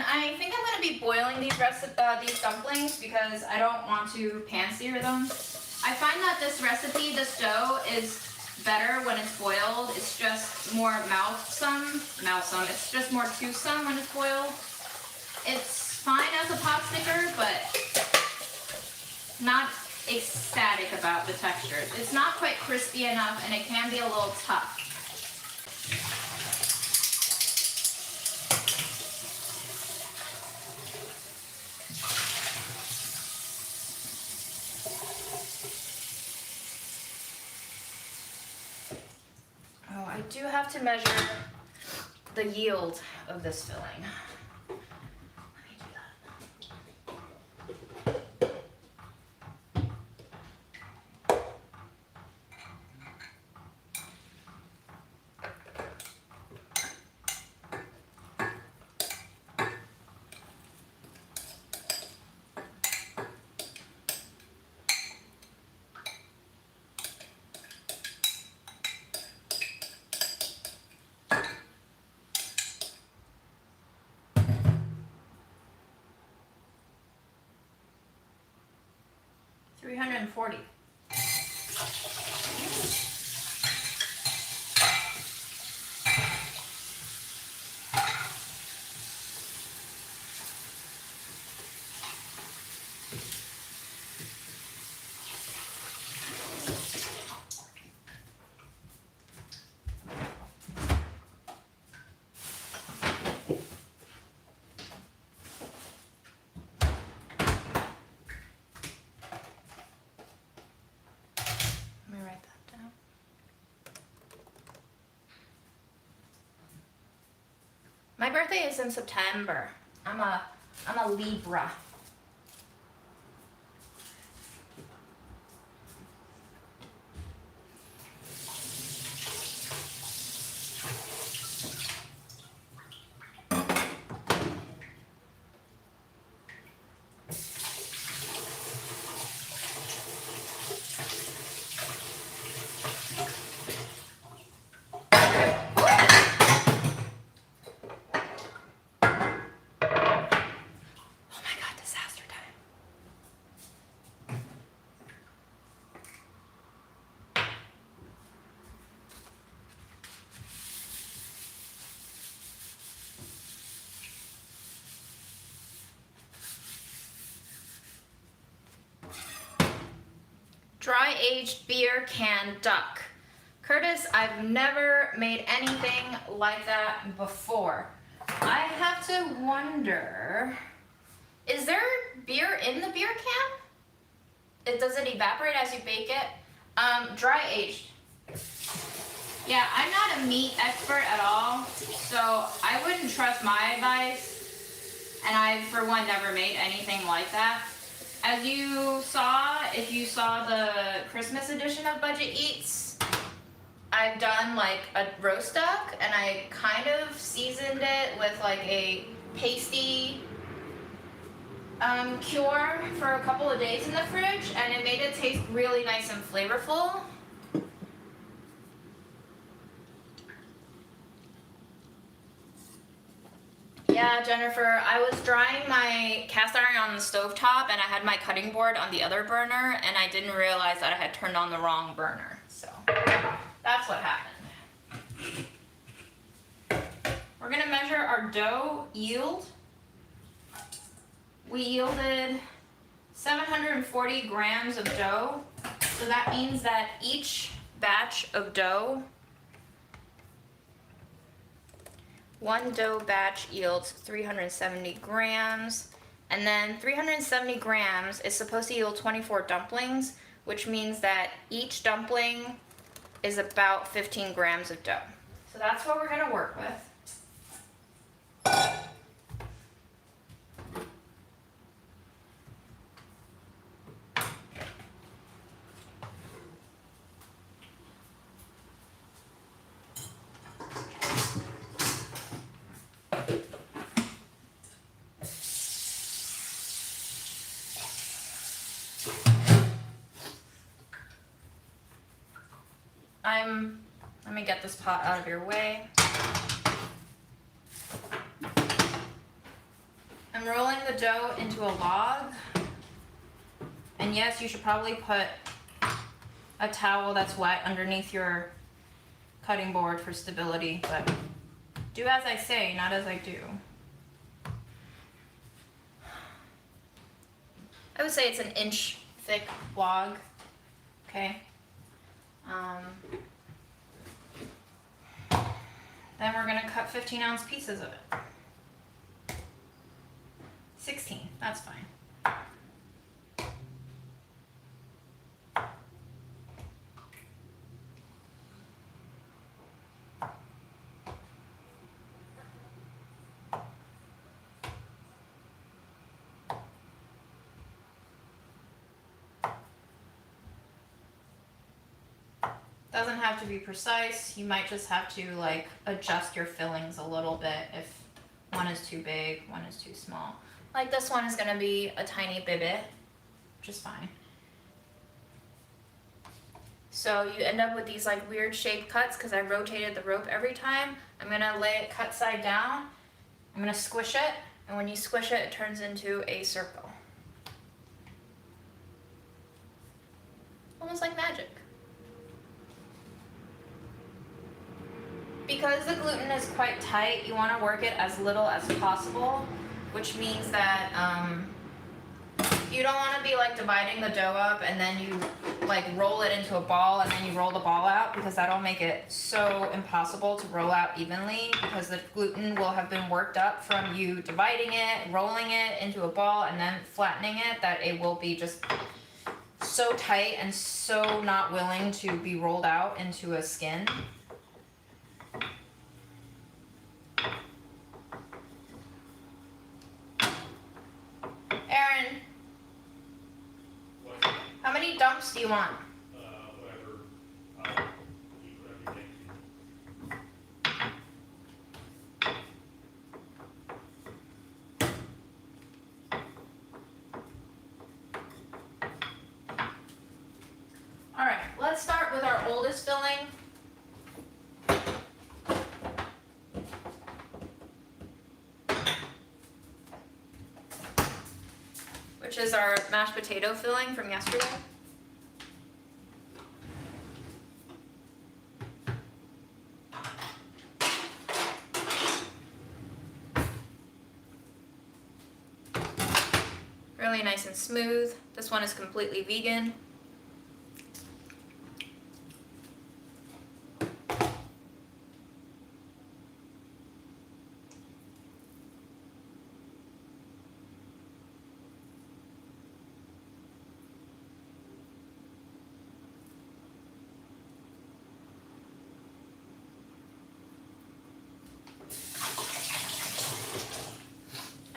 I think I'm going to be boiling these dumplings because I don't want to pan sear them. I find that this recipe, this dough, is better when it's boiled. It's just more mouthsome. It's just more toothsome when it's boiled. It's fine as a pot sticker, but not ecstatic about the textures. It's not quite crispy enough, and it can be a little tough. I do have to measure the yield of this filling. Let me do that. 340. My birthday is in September. I'm a Libra. Dry aged beer can duck. Curtis, I've never made anything like that before. I have to wonder, is there beer in the beer can? Does it evaporate as you bake it? Dry aged. Yeah, I'm not a meat expert at all, so I wouldn't trust my advice. And I, for one, never made anything like that. As you saw, if you saw the Christmas edition of Budget Eats, I've done like a roast duck and I kind of seasoned it with like a pasty cure for a couple of days in the fridge, and it made it taste really nice and flavorful. Yeah, Jennifer, I was drying my cast iron on the stovetop and I had my cutting board on the other burner and I didn't realize that I had turned on the wrong burner. So that's what happened. We're gonna measure our dough yield. We yielded 740 grams of dough. So that means that each batch of dough, one dough batch yields 370 grams, and then 370 grams is supposed to yield 24 dumplings, which means that each dumpling is about 15 grams of dough. So that's what we're gonna work with. Let me get this pot out of your way. I'm rolling the dough into a log. And yes, you should probably put a towel that's wet underneath your cutting board for stability, but do as I say, not as I do. I would say it's an inch thick log, okay? Then we're gonna cut 15-ounce pieces of it. 16, that's fine. Doesn't have to be precise. You might just have to like adjust your fillings a little bit if one is too big, one is too small. Like this one is gonna be a tiny bit, which is fine. So you end up with these like weird shaped cuts because I rotated the rope every time. I'm gonna lay it cut side down. I'm gonna squish it, and when you squish it, it turns into a circle. Almost like magic. Because the gluten is quite tight, you want to work it as little as possible, which means that you don't want to be like dividing the dough up and then you like roll it into a ball and then you roll the ball out, because that'll make it so impossible to roll out evenly, because the gluten will have been worked up from you dividing it, rolling it into a ball, and then flattening it, that it will be just so tight and so not willing to be rolled out into a skin. clumps do you want? Whatever. I'll eat whatever you think. All right, let's start with our oldest filling. Which is our mashed potato filling from yesterday. Really nice and smooth. This one is completely vegan.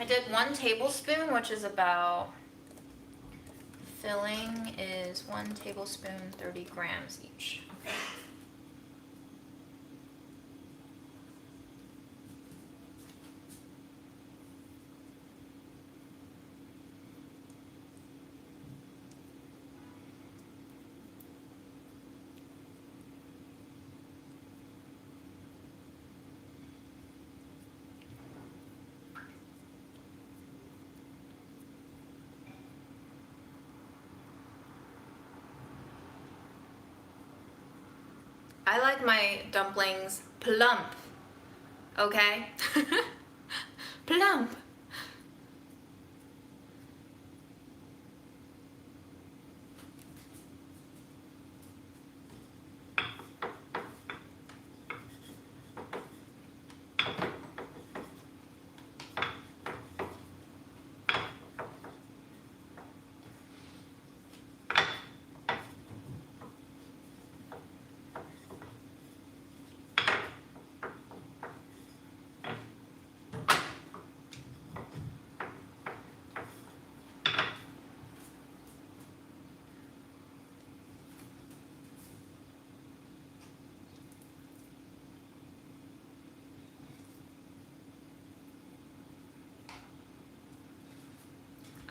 I did 1 tablespoon, which is about, filling is 1 tablespoon, 30 grams each. Okay. I like my dumplings plump, okay? Plump.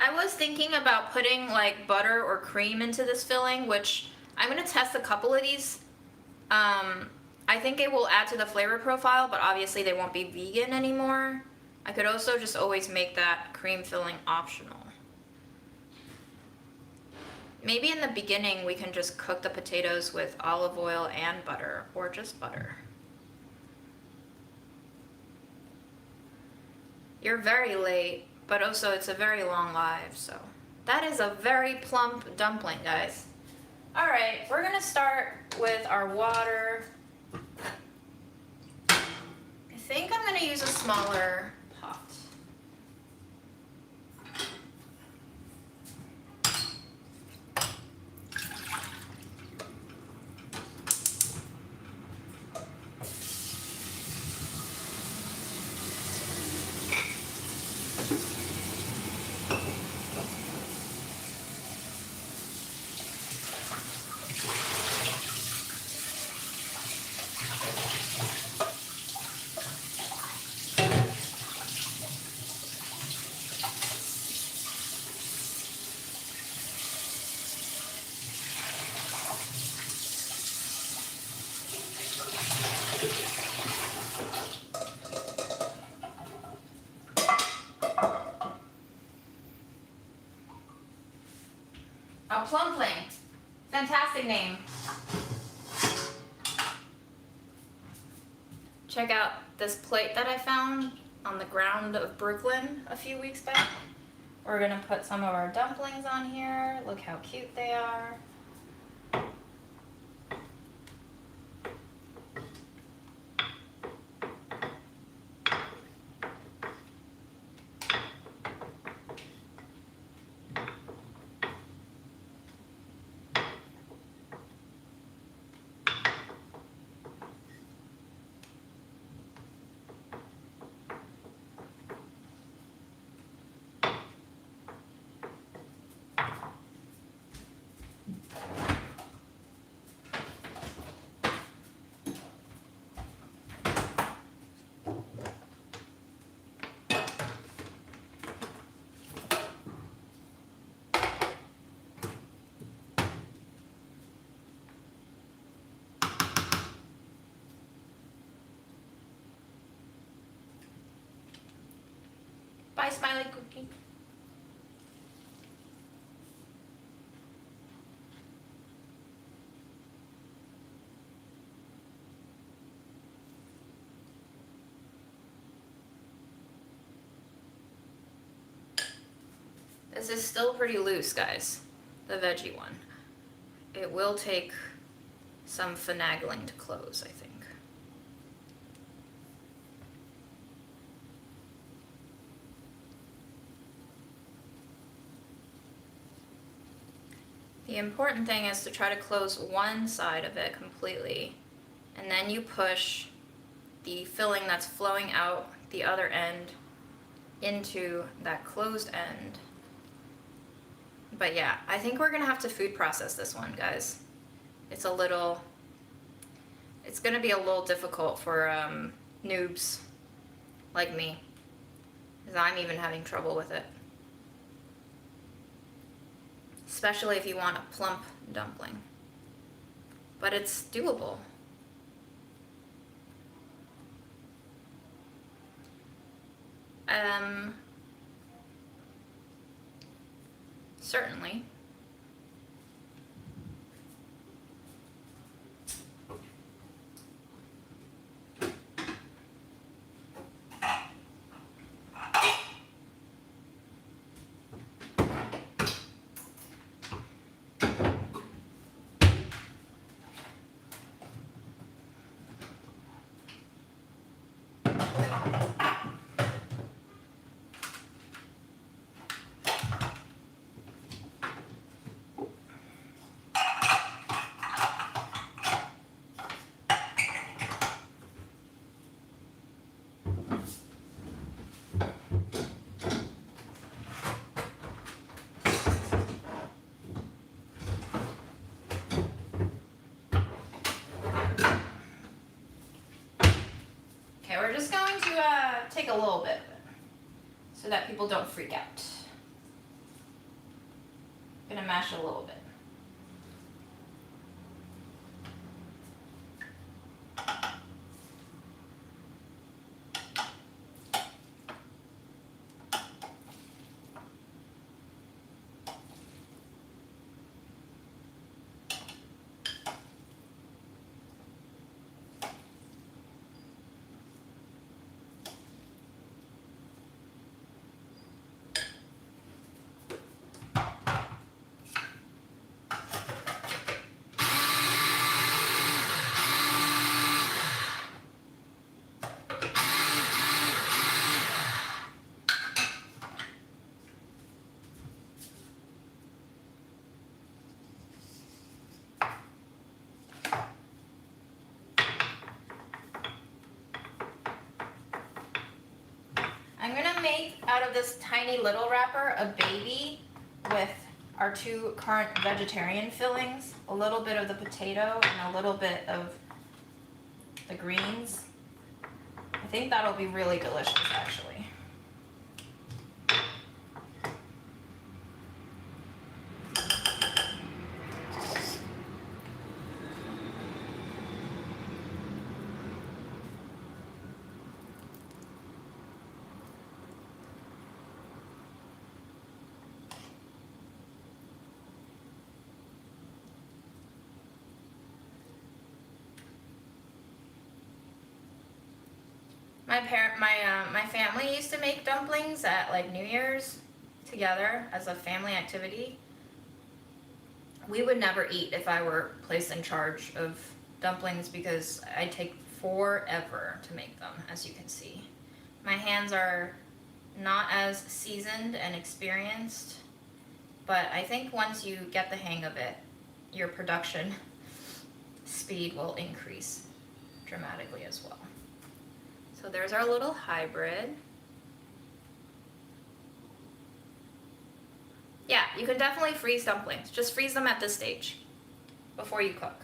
I was thinking about putting like butter or cream into this filling, which I'm gonna test a couple of these. I think it will add to the flavor profile, but obviously they won't be vegan anymore. I could also just always make that cream filling optional. Maybe in the beginning we can just cook the potatoes with olive oil and butter, or just butter. You're very late, but also it's a very long live, so. That is a very plump dumpling, guys. All right, we're gonna start with our water. I think I'm gonna use a smaller pot. A plumpling. Fantastic name. Check out this plate that I found on the ground of Brooklyn a few weeks back. We're gonna put some of our dumplings on here. Look how cute they are. Bye, Smiley Cookie. This is still pretty loose, guys, the veggie one. It will take some finagling to close, I think. The important thing is to try to close one side of it completely, and then you push the filling that's flowing out the other end into that closed end. But yeah, I think we're gonna have to food process this one, guys. It's gonna be a little difficult for noobs like me, because I'm even having trouble with it. Especially if you want a plump dumpling. But it's doable. Certainly. We're just going to take a little bit of it so that people don't freak out. I'm gonna mash it a little bit. I'm gonna make out of this tiny little wrapper a baby with our two current vegetarian fillings, a little bit of the potato and a little bit of the greens. I think that'll be really delicious, actually. My family used to make dumplings at like New Year's together as a family activity. We would never eat if I were placed in charge of dumplings because I take forever to make them, as you can see. My hands are not as seasoned and experienced, but I think once you get the hang of it, your production speed will increase dramatically as well. So there's our little hybrid. Yeah, you can definitely freeze dumplings. Just freeze them at this stage before you cook.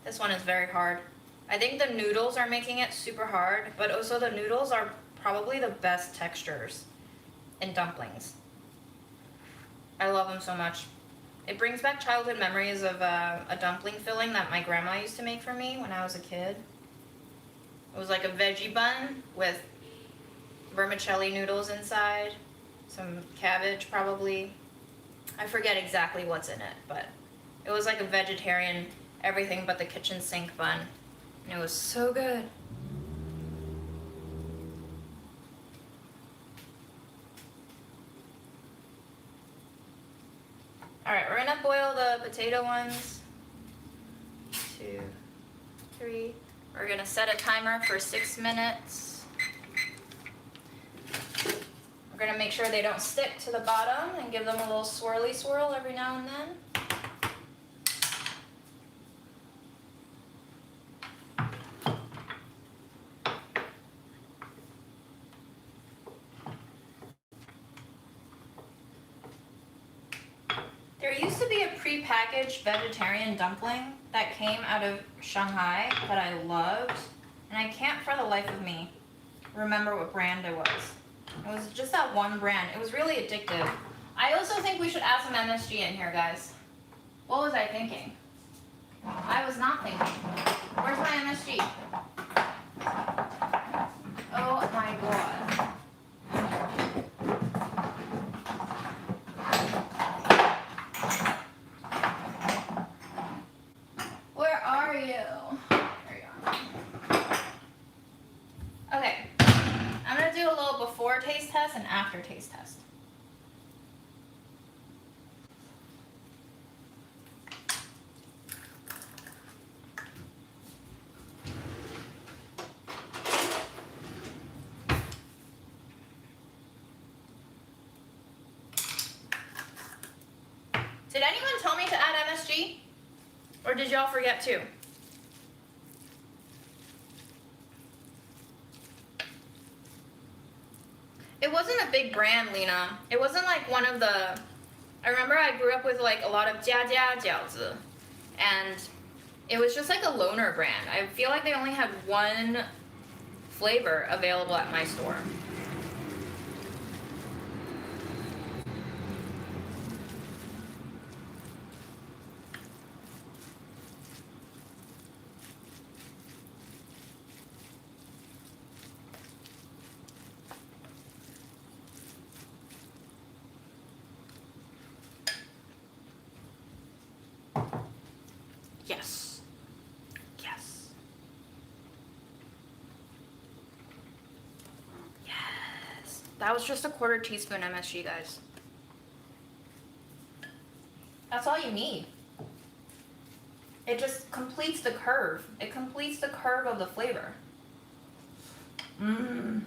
This one is very hard. I think the noodles are making it super hard, but also the noodles are probably the best textures in dumplings. I love them so much. It brings back childhood memories of a dumpling filling that my grandma used to make for me when I was a kid. It was like a veggie bun with vermicelli noodles inside, some cabbage probably. I forget exactly what's in it, but it was like a vegetarian, everything but the kitchen sink bun. And it was so good. Alright, we're gonna boil the potato ones. 2, 3. We're gonna set a timer for 6 minutes. We're gonna make sure they don't stick to the bottom and give them a little swirly swirl every now and then. There used to be a pre-packaged vegetarian dumpling that came out of Shanghai that I loved, and I can't for the life of me remember what brand it was. It was just that one brand. It was really addictive. I also think we should add some MSG in here, guys. What was I thinking? I was not thinking. Where's my MSG? Oh my god. Where are you? There you are. Okay. I'm going to do a little before taste test and after taste test. Did anyone tell me to add MSG? Or did y'all forget too? It wasn't a big brand, Lena. It wasn't like one of the... I remember I grew up with like a lot of jiajia jiaozi, and it was just like a loner brand. I feel like they only had one flavor available at my store. Yes. Yes. Yes. That was just a 1/4 teaspoon MSG, guys. That's all you need. It just completes the curve. It completes the curve of the flavor. Mmm.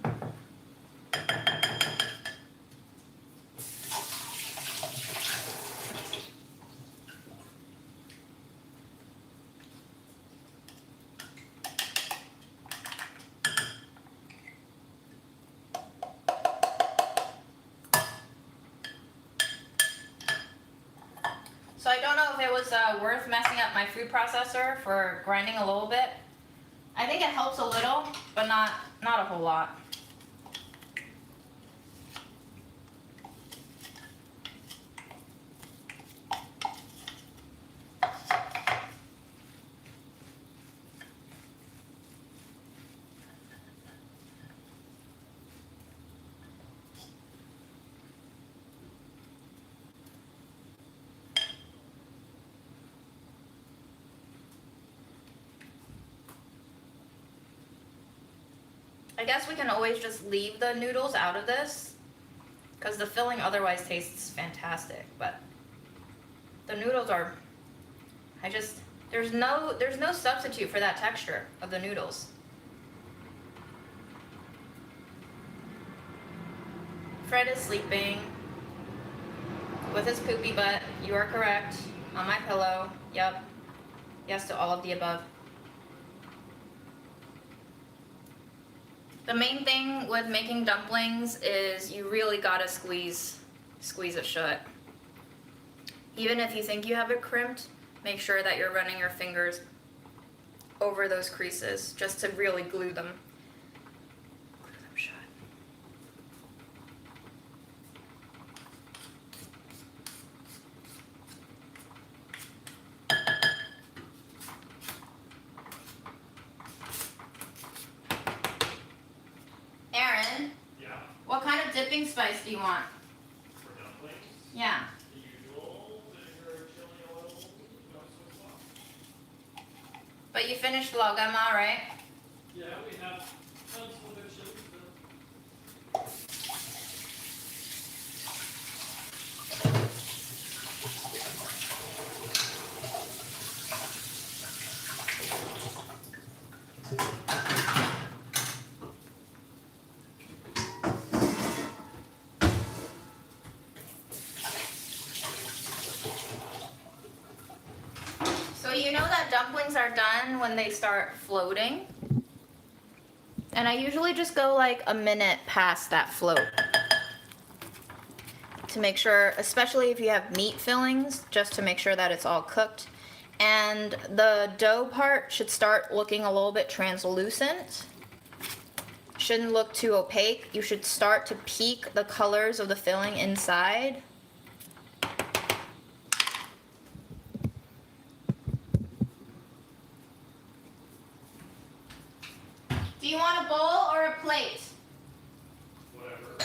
So I don't know if it was worth messing up my food processor for grinding a little bit. I think it helps a little, but not a whole lot. I guess we can always just leave the noodles out of this, because the filling otherwise tastes fantastic, but the noodles are, there's no substitute for that texture of the noodles. Fred is sleeping with his poopy butt. You are correct. On my pillow. Yep. Yes to all of the above. The main thing with making dumplings is you really gotta squeeze it shut. Even if you think you have it crimped, make sure that you're running your fingers over those creases just to really glue them. Glue them shut. Aaron, Yeah, what kind of dipping spice do you want? for dumplings, Yeah. the usual vinegar, chili oil, soy sauce. But you finished logama, right? Yeah, we have tons of good chilies though. So you know that dumplings are done when they start floating? And I usually just go like a minute past that float to make sure, especially if you have meat fillings, just to make sure that it's all cooked. And the dough part should start looking a little bit translucent. Shouldn't look too opaque. You should start to peak the colors of the filling inside. Do you want a bowl or a plate? Whatever.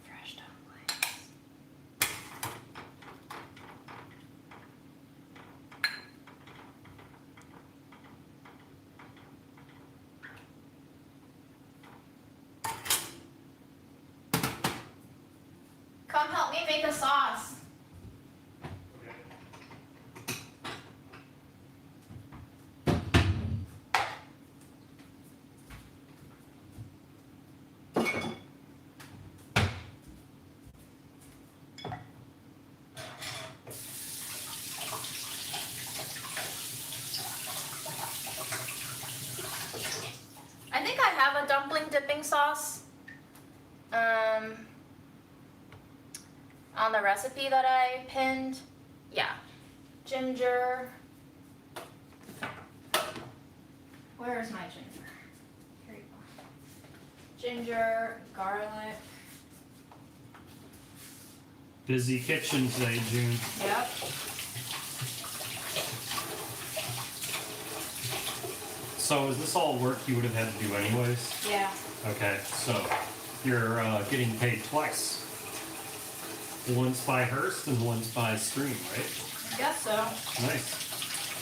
Fresh dumplings. Come help me make a sauce. Okay. I think I have a dumpling dipping sauce. On the recipe that I pinned. Yeah. Ginger. Where's my ginger? Here you go. Ginger, garlic. Busy kitchen today, June. Yep. So is this all work you would have had to do anyways? Yeah. Okay, so you're getting paid twice. Once by Hearst and once by Stream, right? I guess so. Nice.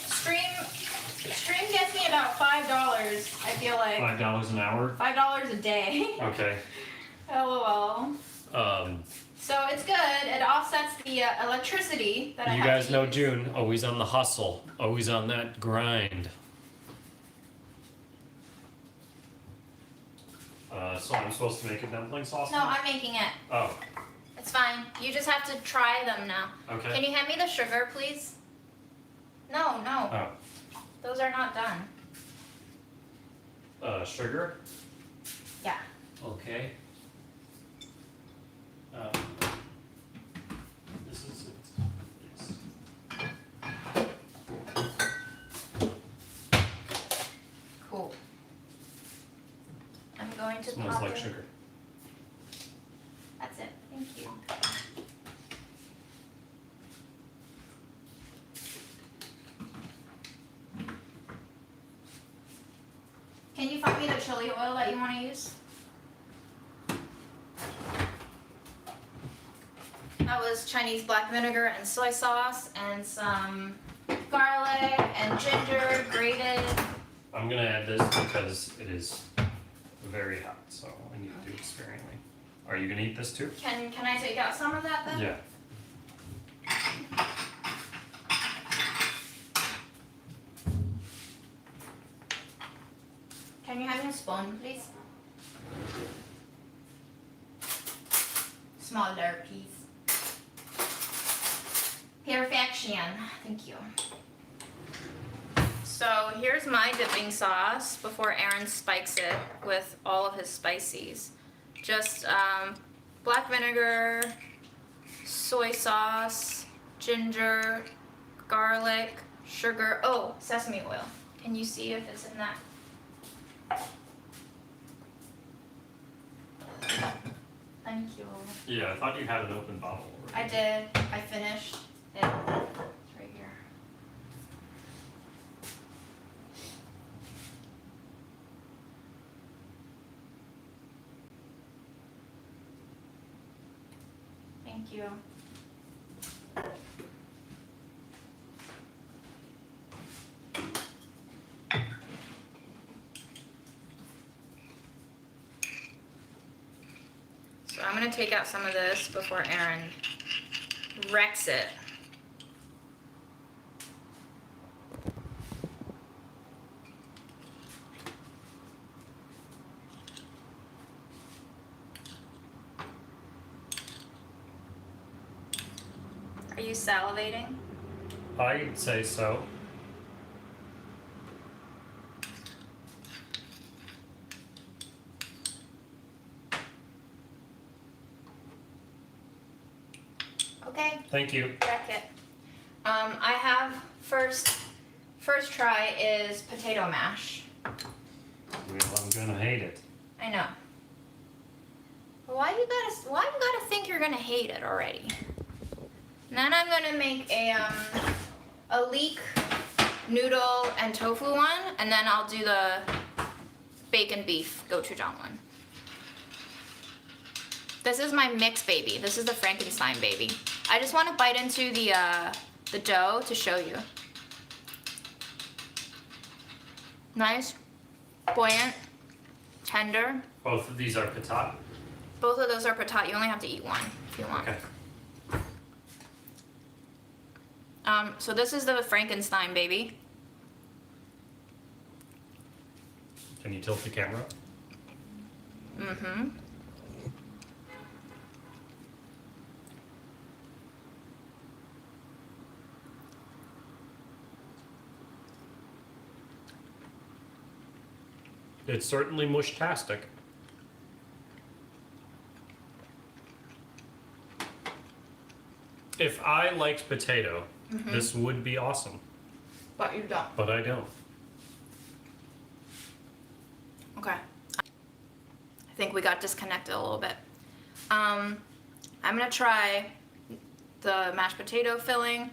Stream gets me about $5, I feel like. $5 an hour? $5 a day. Okay. LOL. So it's good. It offsets the electricity that I have You guys to know use. June, always on the hustle, always on that grind. So I'm supposed to make a dumpling sauce? No, I'm making it. Oh, It's fine. You just have to try them now. okay. Can you hand me the sugar, please? No. Oh, Those are not done. sugar? Yeah. Okay. This is it. Yes. Cool. I'm going to Smells pop like it. sugar. That's it. Thank you. Can you find me the chili oil that you want to use? That was Chinese black vinegar and soy sauce and some garlic and ginger grated. I'm gonna add this because it is very hot, so I need to do it sparingly. Are you gonna eat this too? Can I take out some of that then? Yeah. Can you hand me a spoon, please? Smaller, please. Perfection. Thank you. So here's my dipping sauce before Aaron spikes it with all of his spices. Just black vinegar, soy sauce, ginger, garlic, sugar. Oh, sesame oil. Can you see if it's in that? Thank you. Yeah, I thought you had an open bottle already. I did. I finished it. It's right here. Thank you. So I'm gonna take out some of this before Aaron wrecks it. Are you salivating? I'd say so. Okay. Thank you. Check it. I have first try is potato mash. Well, I'm gonna hate it. I know. Why you gotta think you're gonna hate it already? And then I'm gonna make a leek, noodle, and tofu one, and then I'll do the bacon beef gochujang one. This is my mix baby. This is the Frankenstein baby. I just want to bite into the dough to show you. Nice, buoyant, tender. Both of these are patat. Both of those are patat. You only have to eat one if you want. Okay. So this is the Frankenstein baby. Can you tilt the camera? Mm-hmm. It's certainly mushtastic. If I liked potato, this would be awesome. But you don't. But I don't. Okay. I think we got disconnected a little bit. I'm gonna try the mashed potato filling.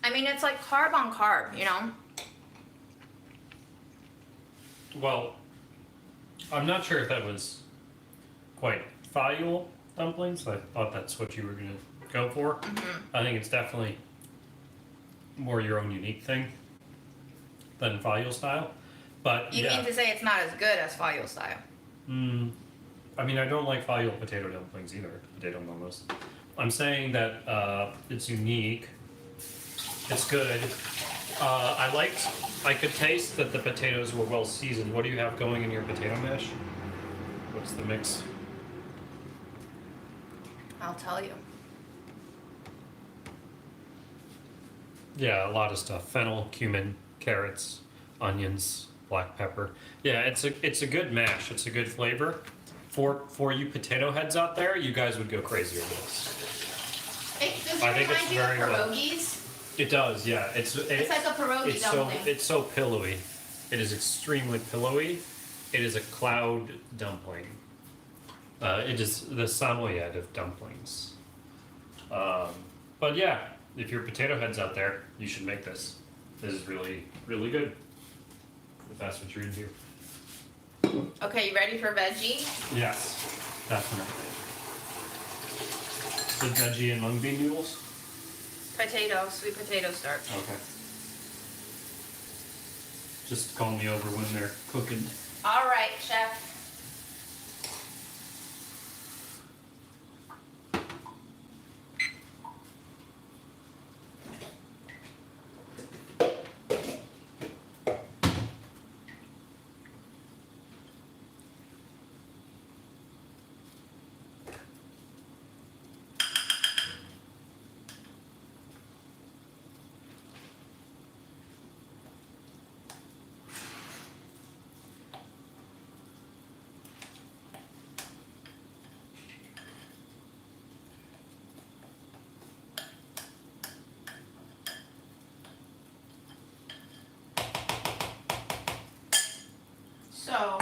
I mean, it's like carb on carb, you know? Well, I'm not sure if that was quite fallible dumplings. I thought that's what you were going to go for. I think it's definitely more your own unique thing than fallible style. But You yeah. mean to say it's not as good as Fallible style? I mean, I don't like fallible potato dumplings either. Potato momos. I'm saying that it's unique. It's good. I could taste that the potatoes were well seasoned. What do you have going in your potato mash? What's the mix? I'll tell you. Yeah, a lot of stuff. Fennel, cumin, carrots, onions, black pepper. Yeah, it's a good mash. It's a good flavor. For you potato heads out there, you guys would go crazy over this. Does it I think remind it's you of very well. pierogies? It does, yeah. It's It's like a pierogi dumpling. it's so pillowy. It is extremely pillowy. It is a cloud dumpling. It is the samoyed of dumplings. But yeah, if you're potato heads out there, you should make this. This is really, really good. If that's what you're into. Okay, you ready for veggie? Yes, definitely. The veggie and mung bean noodles? Potato, sweet potato starch. Okay. Just call me over when they're cooking. All right, chef. So,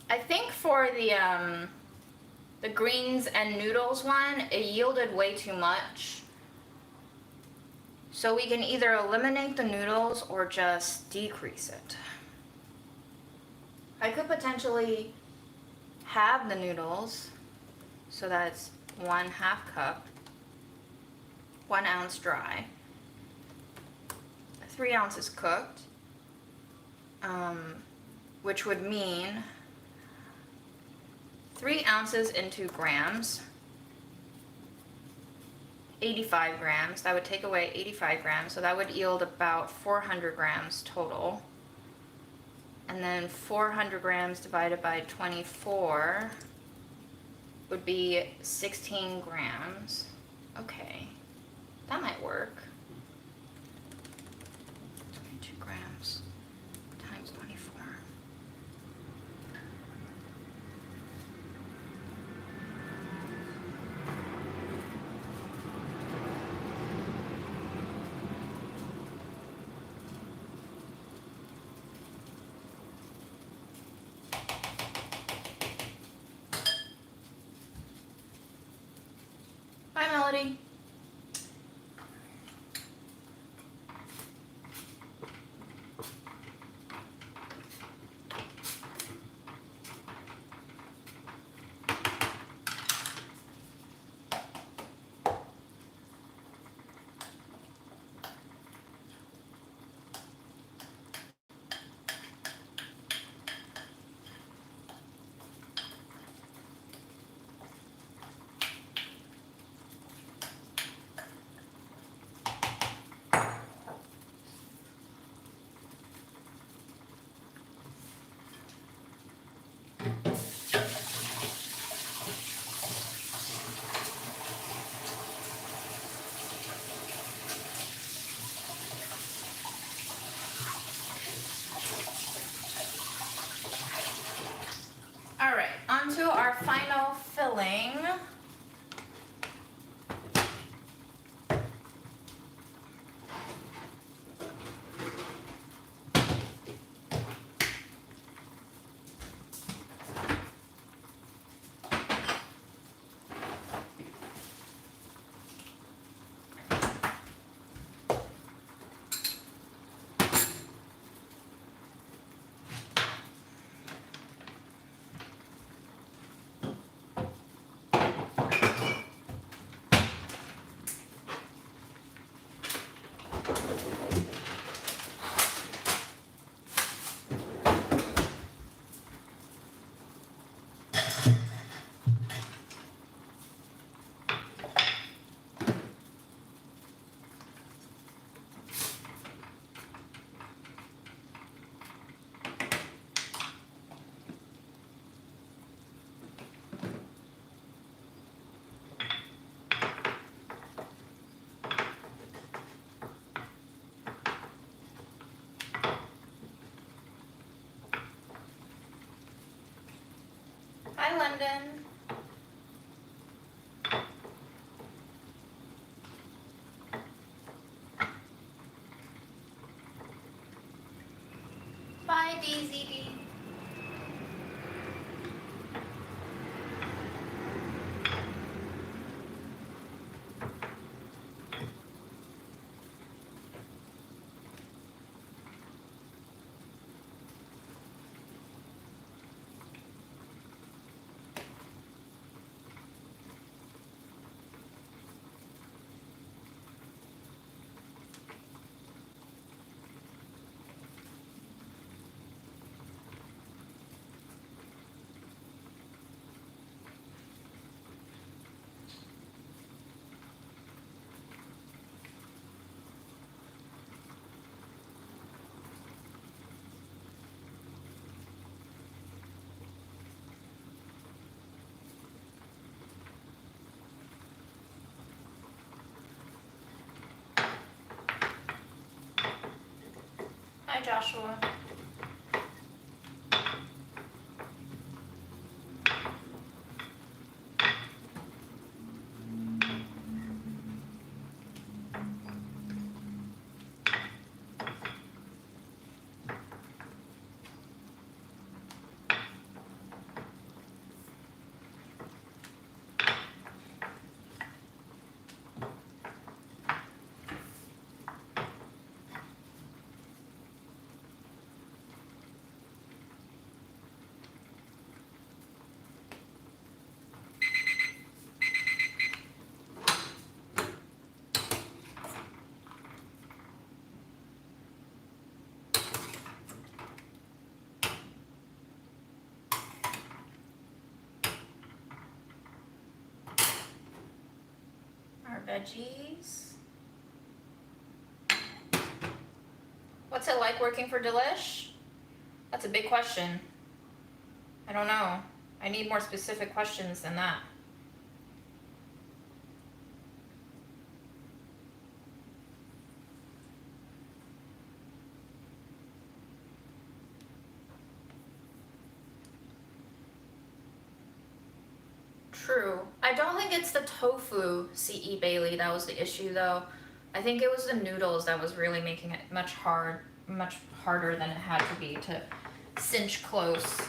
I think for the greens and noodles one, it yielded way too much. So we can either eliminate the noodles or just decrease it. I could potentially have the noodles, so that's 1/2 cup, 1 ounce dry, 3 ounces cooked, which would mean 3 ounces into grams, 85 grams. That would take away 85 grams, so that would yield about 400 grams total. And then 400 grams divided by 24 would be 16 grams. Okay, that might work. 22 grams times 24. Bye, Melody. All right, on to our final filling. Hi, London. Bye, DZD. Joshua. Our veggies. What's it like working for Delish? That's a big question. I don't know. I need more specific questions than that. True. I don't think it's the tofu, C.E. Bailey, that was the issue though. I think it was the noodles that was really making it much harder than it had to be to cinch close.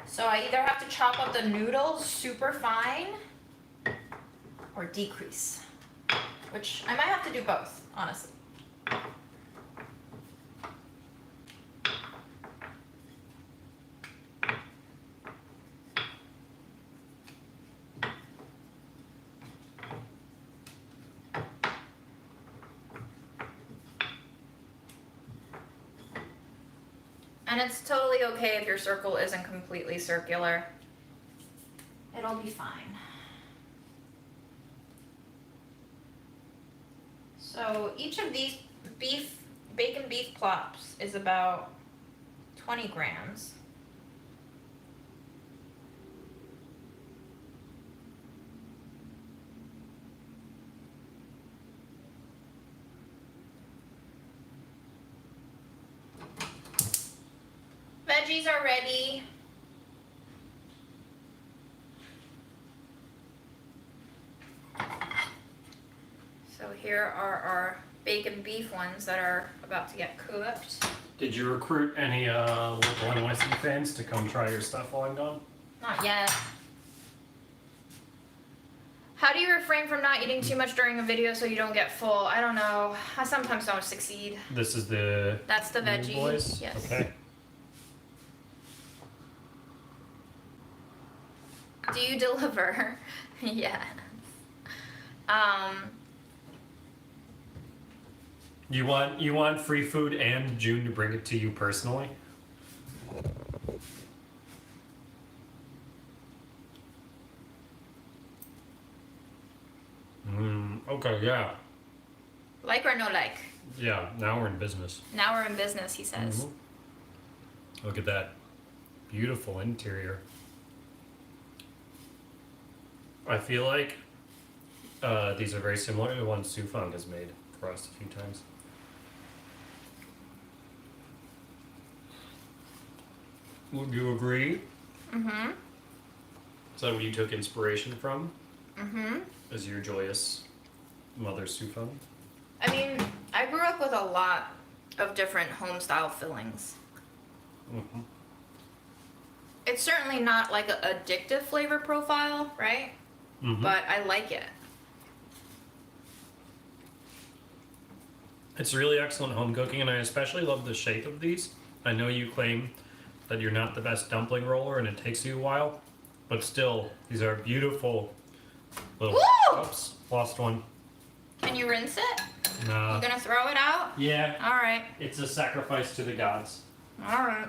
So I either have to chop up the noodles super fine or decrease, which I might have to do both, honestly. And it's totally okay if your circle isn't completely circular. It'll be fine. So each of these bacon beef plops is about 20 grams. Veggies are ready. So here are our bacon beef ones that are about to get cooked. Did you recruit any local NYC fans to come try your stuff while I'm gone? Not yet. How do you refrain from not eating too much during a video so you don't get full? I don't know. I sometimes don't succeed. This is the... That's the veggie. Boys? Yes. Okay. Do you deliver? Yes. You want free food and June to bring it to you personally? Okay, yeah. Like or no like? Yeah, now we're in business. Now we're in business, he says. Look at that beautiful interior. I feel like these are very similar to the ones Sufang has made for us a few times. Would you agree? Mm-hmm. Is that what you took inspiration from? Mm-hmm. As your joyous mother Sufang? I mean, I grew up with a lot of different home style fillings. Mm-hmm. It's certainly not like an addictive flavor profile, right? Mm-hmm. But I like it. It's really excellent home cooking, and I especially love the shape of these. I know you claim that you're not the best dumpling roller and it takes you a while, but still, these are beautiful little... Woo! Oops, lost one. Can you rinse it? Nah. You gonna throw it out? Yeah. Alright. It's a sacrifice to the gods. Alright.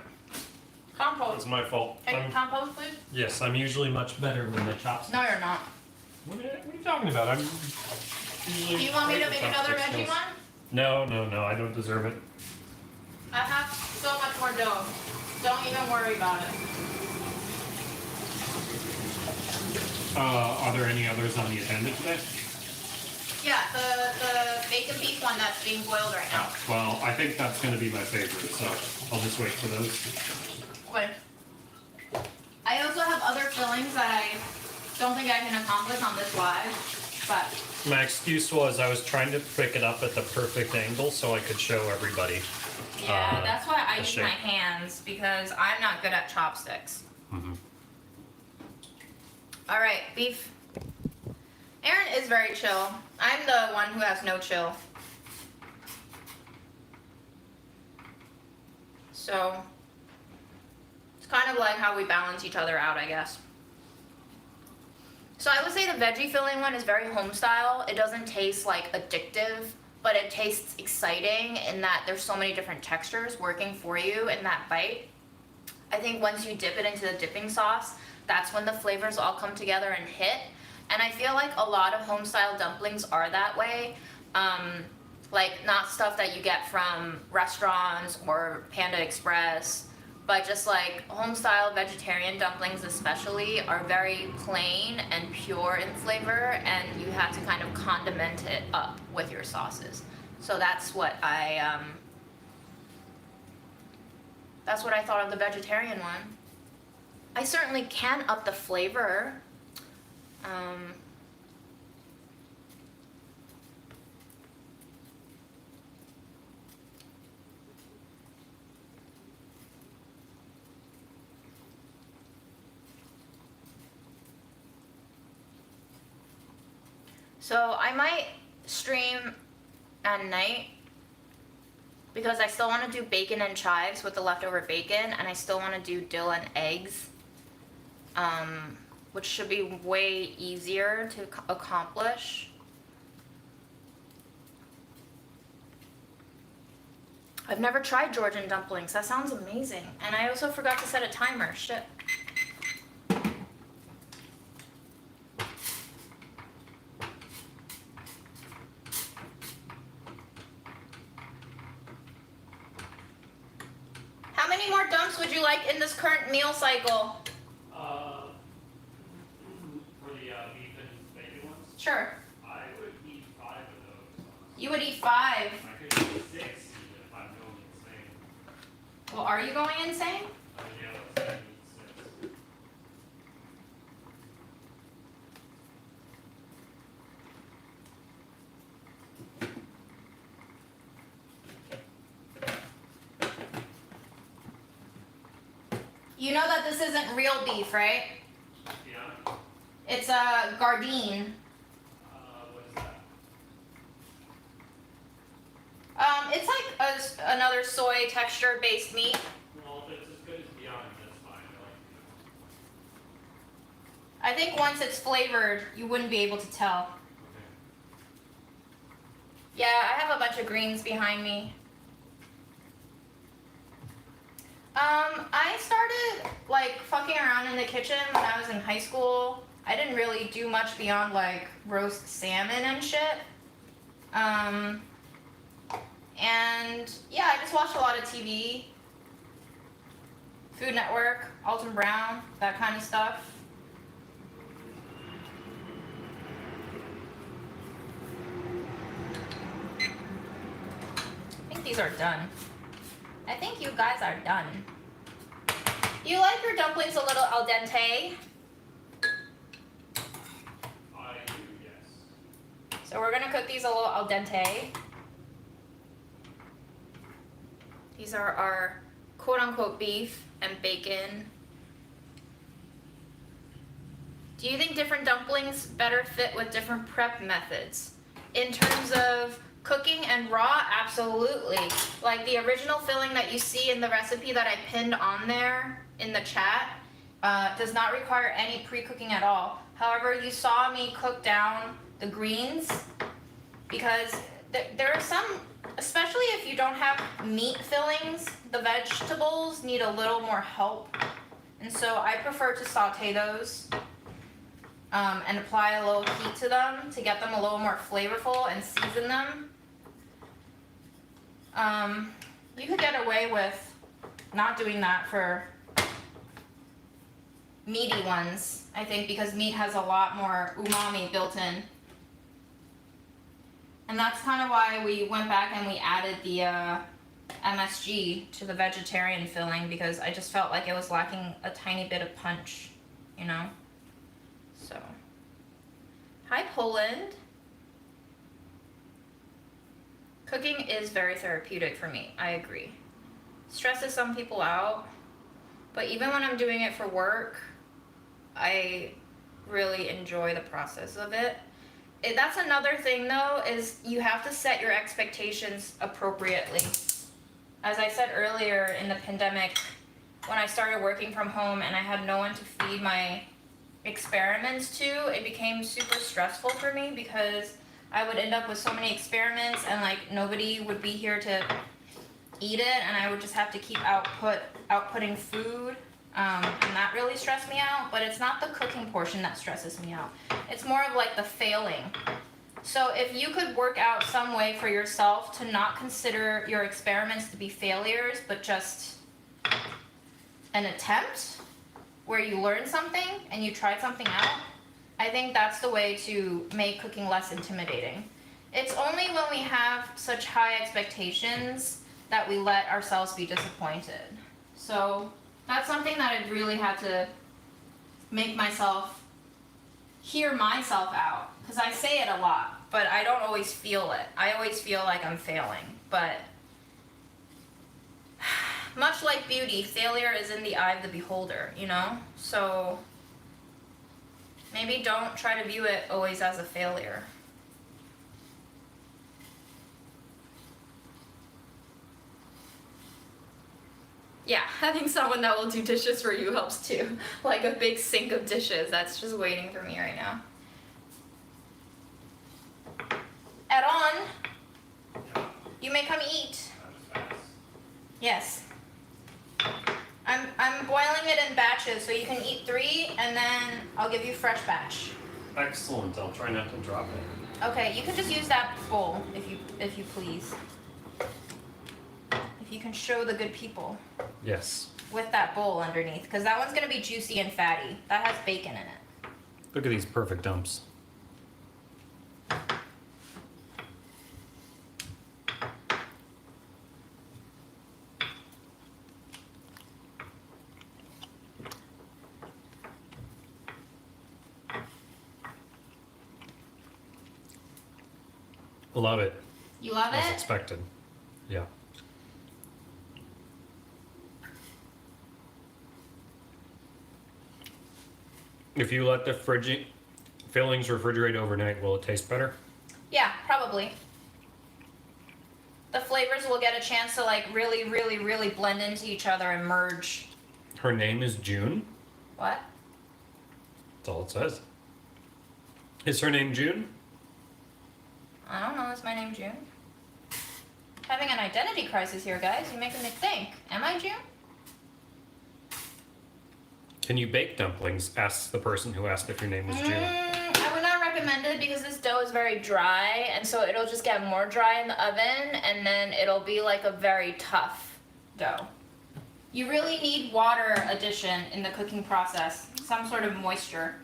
Compost. It's my fault. Hey, compost, please? Yes, I'm usually much better when the chops. No, you're not. What are you talking about? I'm usually... Do you want me to great make with another chopstick veggie skills. one? No, I don't deserve it. I have so much more dough. Don't even worry about it. Are there any others on the agenda today? Yeah, the bacon beef one that's being boiled right now. Oh, well, I think that's going to be my favorite, so I'll just wait for those. Okay. I also have other fillings that I don't think I can accomplish on this live, but My excuse was I was trying to pick it up at the perfect angle so I could show everybody. yeah, that's why I the use shape. my hands because I'm not good at chopsticks. Mm-hmm. All right, beef. Aaron is very chill. I'm the one who has no chill. So it's kind of like how we balance each other out, I guess. So I would say the veggie filling one is very home style. It doesn't taste like addictive, but it tastes exciting in that there's so many different textures working for you in that bite. I think once you dip it into the dipping sauce, that's when the flavors all come together and hit. And I feel like a lot of home style dumplings are that way. Like not stuff that you get from restaurants or Panda Express, but just like home style vegetarian dumplings especially are very plain and pure in flavor, and you have to kind of condiment it up with your sauces. So that's what I thought of the vegetarian one. I certainly can up the flavor. So I might stream at night because I still want to do bacon and chives with the leftover bacon, and I still want to do dill and eggs, which should be way easier to accomplish. I've never tried Georgian dumplings. That sounds amazing. And I also forgot to set a timer. Shit. How many more dumps would you like in this current meal cycle? For the beef and bacon ones? Sure. I would eat 5 of those. You would eat 5. I could eat 6 even if I'm going insane. Well, are you going insane? Yeah, let's say I eat 6. You know that this isn't real beef, right? Yeah. It's a Gardein. What is that? It's like another soy texture-based meat. Well, if it's as good as Beyond, that's fine. I think once it's flavored, you wouldn't be able to tell. Okay. Yeah, I have a bunch of greens behind me. I started like fucking around in the kitchen when I was in high school. I didn't really do much beyond like roast salmon and shit. And yeah, I just watched a lot of TV. Food Network, Alton Brown, that kind of stuff. I think these are done. I think you guys are done. You like your dumplings a little al dente? I do, yes. So we're gonna cook these a little al dente. These are our quote-unquote beef and bacon. Do you think different dumplings better fit with different prep methods? In terms of cooking and raw, absolutely. Like the original filling that you see in the recipe that I pinned on there in the chat does not require any pre-cooking at all. However, you saw me cook down the greens because there are some, especially if you don't have meat fillings, the vegetables need a little more help. And so I prefer to saute those and apply a little heat to them to get them a little more flavorful and season them. You could get away with not doing that for meaty ones, I think, because meat has a lot more umami built in. And that's kind of why we went back and we added the MSG to the vegetarian filling, because I just felt like it was lacking a tiny bit of punch, you know? So, hi Poland. Cooking is very therapeutic for me, I agree. Stresses some people out, but even when I'm doing it for work, I really enjoy the process of it. That's another thing though, is you have to set your expectations appropriately. As I said earlier, in the pandemic, when I started working from home and I had no one to feed my experiments to, it became super stressful for me because I would end up with so many experiments and like nobody would be here to eat it, and I would just have to keep outputting food. And that really stressed me out, but it's not the cooking portion that stresses me out. It's more of like the failing. So if you could work out some way for yourself to not consider your experiments to be failures, but just an attempt where you learn something and you tried something out, I think that's the way to make cooking less intimidating. It's only when we have such high expectations that we let ourselves be disappointed. So that's something that I really had to make myself hear myself out, because I say it a lot, but I don't always feel it. I always feel like I'm failing, but much like beauty, failure is in the eye of the beholder, you know? So maybe don't try to view it always as a failure. Yeah, having someone that will do dishes for you helps too. Like a big sink of dishes that's just waiting for me right now. Add on, you may come eat. Yes. I'm boiling it in batches, so you can eat 3 and then I'll give you fresh batch. Excellent. I'll try not to drop it. Okay, you can just use that bowl if you please. If you can show the good people. Yes. With that bowl underneath, because that one's gonna be juicy and fatty. That has bacon in it. Look at these perfect dumps. Love it. You love As it? expected. Yeah. If you let the fillings refrigerate overnight, will it taste better? Yeah, probably. The flavors will get a chance to like really, really, really blend into each other and merge. Her name is June. What? That's all it says. Is her name June? I don't know. Is my name June? Having an identity crisis here, guys. You're making me think. Am I June? Can you bake dumplings? Asks the person who asked if your name was June. I would not recommend it because this dough is very dry, and so it'll just get more dry in the oven, and then it'll be like a very tough dough. You really need water addition in the cooking process, some sort of moisture.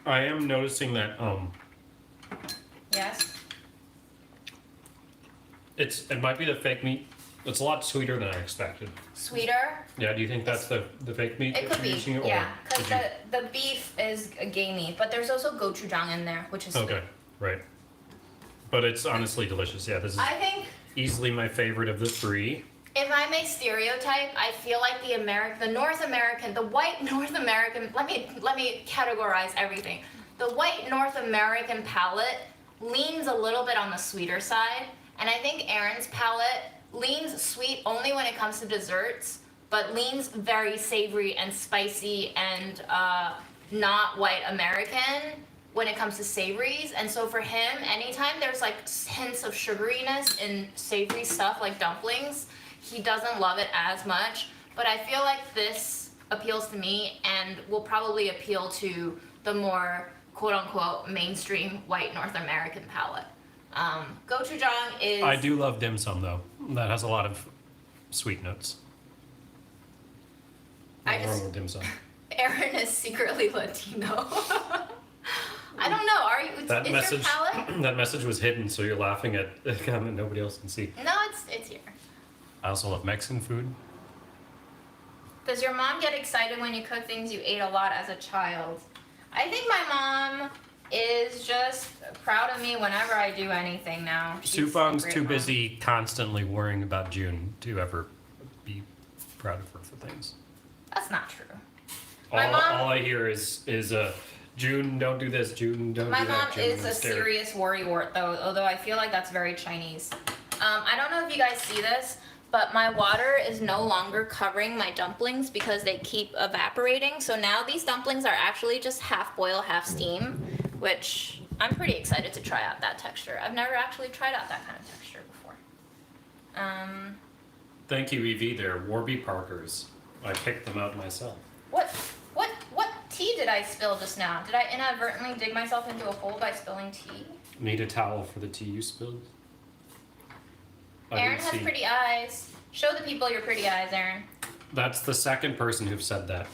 I am noticing that Yes? it might be the fake meat. It's a lot sweeter than I expected. Sweeter? Yeah, do you think that's the fake meat It that could you're be, using? Or yeah, because did you- the beef is a gamey, but there's also gochujang in there, which is Okay, right. But it's honestly delicious. Yeah, this is I think, easily my favorite of the 3. if I may stereotype, I feel like the white North American, let me categorize everything. The white North American palate leans a little bit on the sweeter side, and I think Erin's palate leans sweet only when it comes to desserts, but leans very savory and spicy and not white American when it comes to savories. And so for him, anytime there's like hints of sugariness in savory stuff like dumplings, he doesn't love it as much. But I feel like this appeals to me and will probably appeal to the more quote-unquote mainstream white North American palate. Gochujang is... I do love dim sum though. That has a lot of sweet notes. I Nothing wrong just- with dim sum. Aaron is secretly Latino. I don't know. Are you? That Is message, your palate? that message was hidden, so you're laughing at a comment nobody else can see. No, it's here. I also love Mexican food. Does your mom get excited when you cook things you ate a lot as a child? I think my mom is just proud of me whenever I do anything now. She's a Sufang's great too mom. busy constantly worrying about June to ever be proud of her for things. That's not true. All, My mom- all I hear is June, don't do this. June, don't My do that. mom June, is a hysterical. serious worrywart, though, although I feel like that's very Chinese. I don't know if you guys see this, but my water is no longer covering my dumplings because they keep evaporating. So now these dumplings are actually just half boil, half steam, which I'm pretty excited to try out that texture. I've never actually tried out that kind of texture before. Thank you, Evie. They're Warby Parkers. I picked them out myself. What tea did I spill just now? Did I inadvertently dig myself into a hole by spilling tea? Need a towel for the tea you spilled? I Aaron didn't has see. pretty eyes. Show the people your pretty eyes, Aaron. That's the second person who've said that.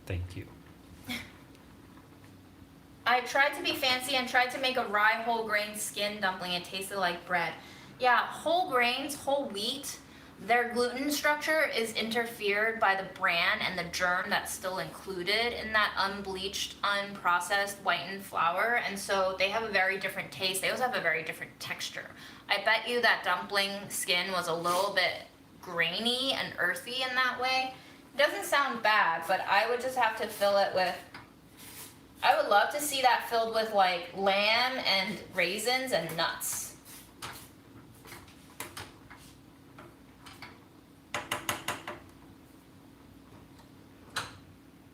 Thank you. I tried to be fancy and tried to make a rye whole grain skin dumpling. It tasted like bread. Yeah, whole grains, whole wheat, their gluten structure is interfered by the bran and the germ that's still included in that unbleached, unprocessed, whitened flour. And so they have a very different taste. They also have a very different texture. I bet you that dumpling skin was a little bit grainy and earthy in that way. It doesn't sound bad, but I would just have to fill it with, I would love to see that filled with like lamb and raisins and nuts.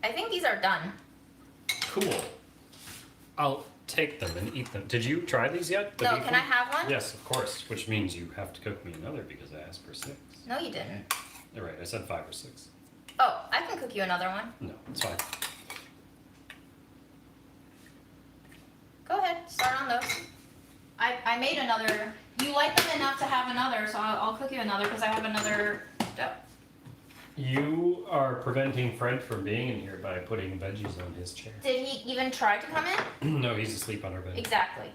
I think these are done. Cool. I'll take them and eat them. Did you try these yet? The No, beef can I one? have one? Yes, of course. Which means you have to cook me another because I asked for 6. No, you didn't. All right, I said 5 or 6. Oh, I can cook you another one. No, it's fine. Go ahead, start on those. I made another. You like them enough to have another, so I'll cook you another because I have another dough. You are preventing Fred from being in here by putting veggies on his chair. Did he even try to come in? No, he's asleep on our bed. Exactly.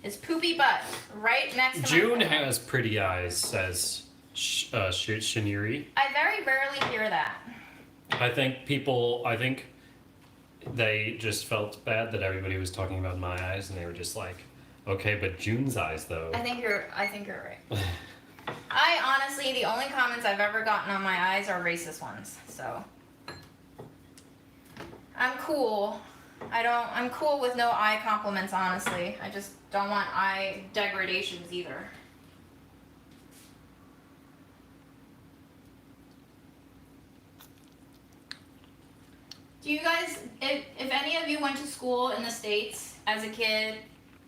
His poopy butt right next to June my has pretty eyes, says Shiniri. I very rarely hear that. I think they just felt bad that everybody was talking about my eyes, and they were just like, okay, but June's eyes though. I think you're right. I honestly, the only comments I've ever gotten on my eyes are racist ones. So I'm cool. I'm cool with no eye compliments, honestly. I just don't want eye degradations either. Do you guys, if any of you went to school in the States as a kid,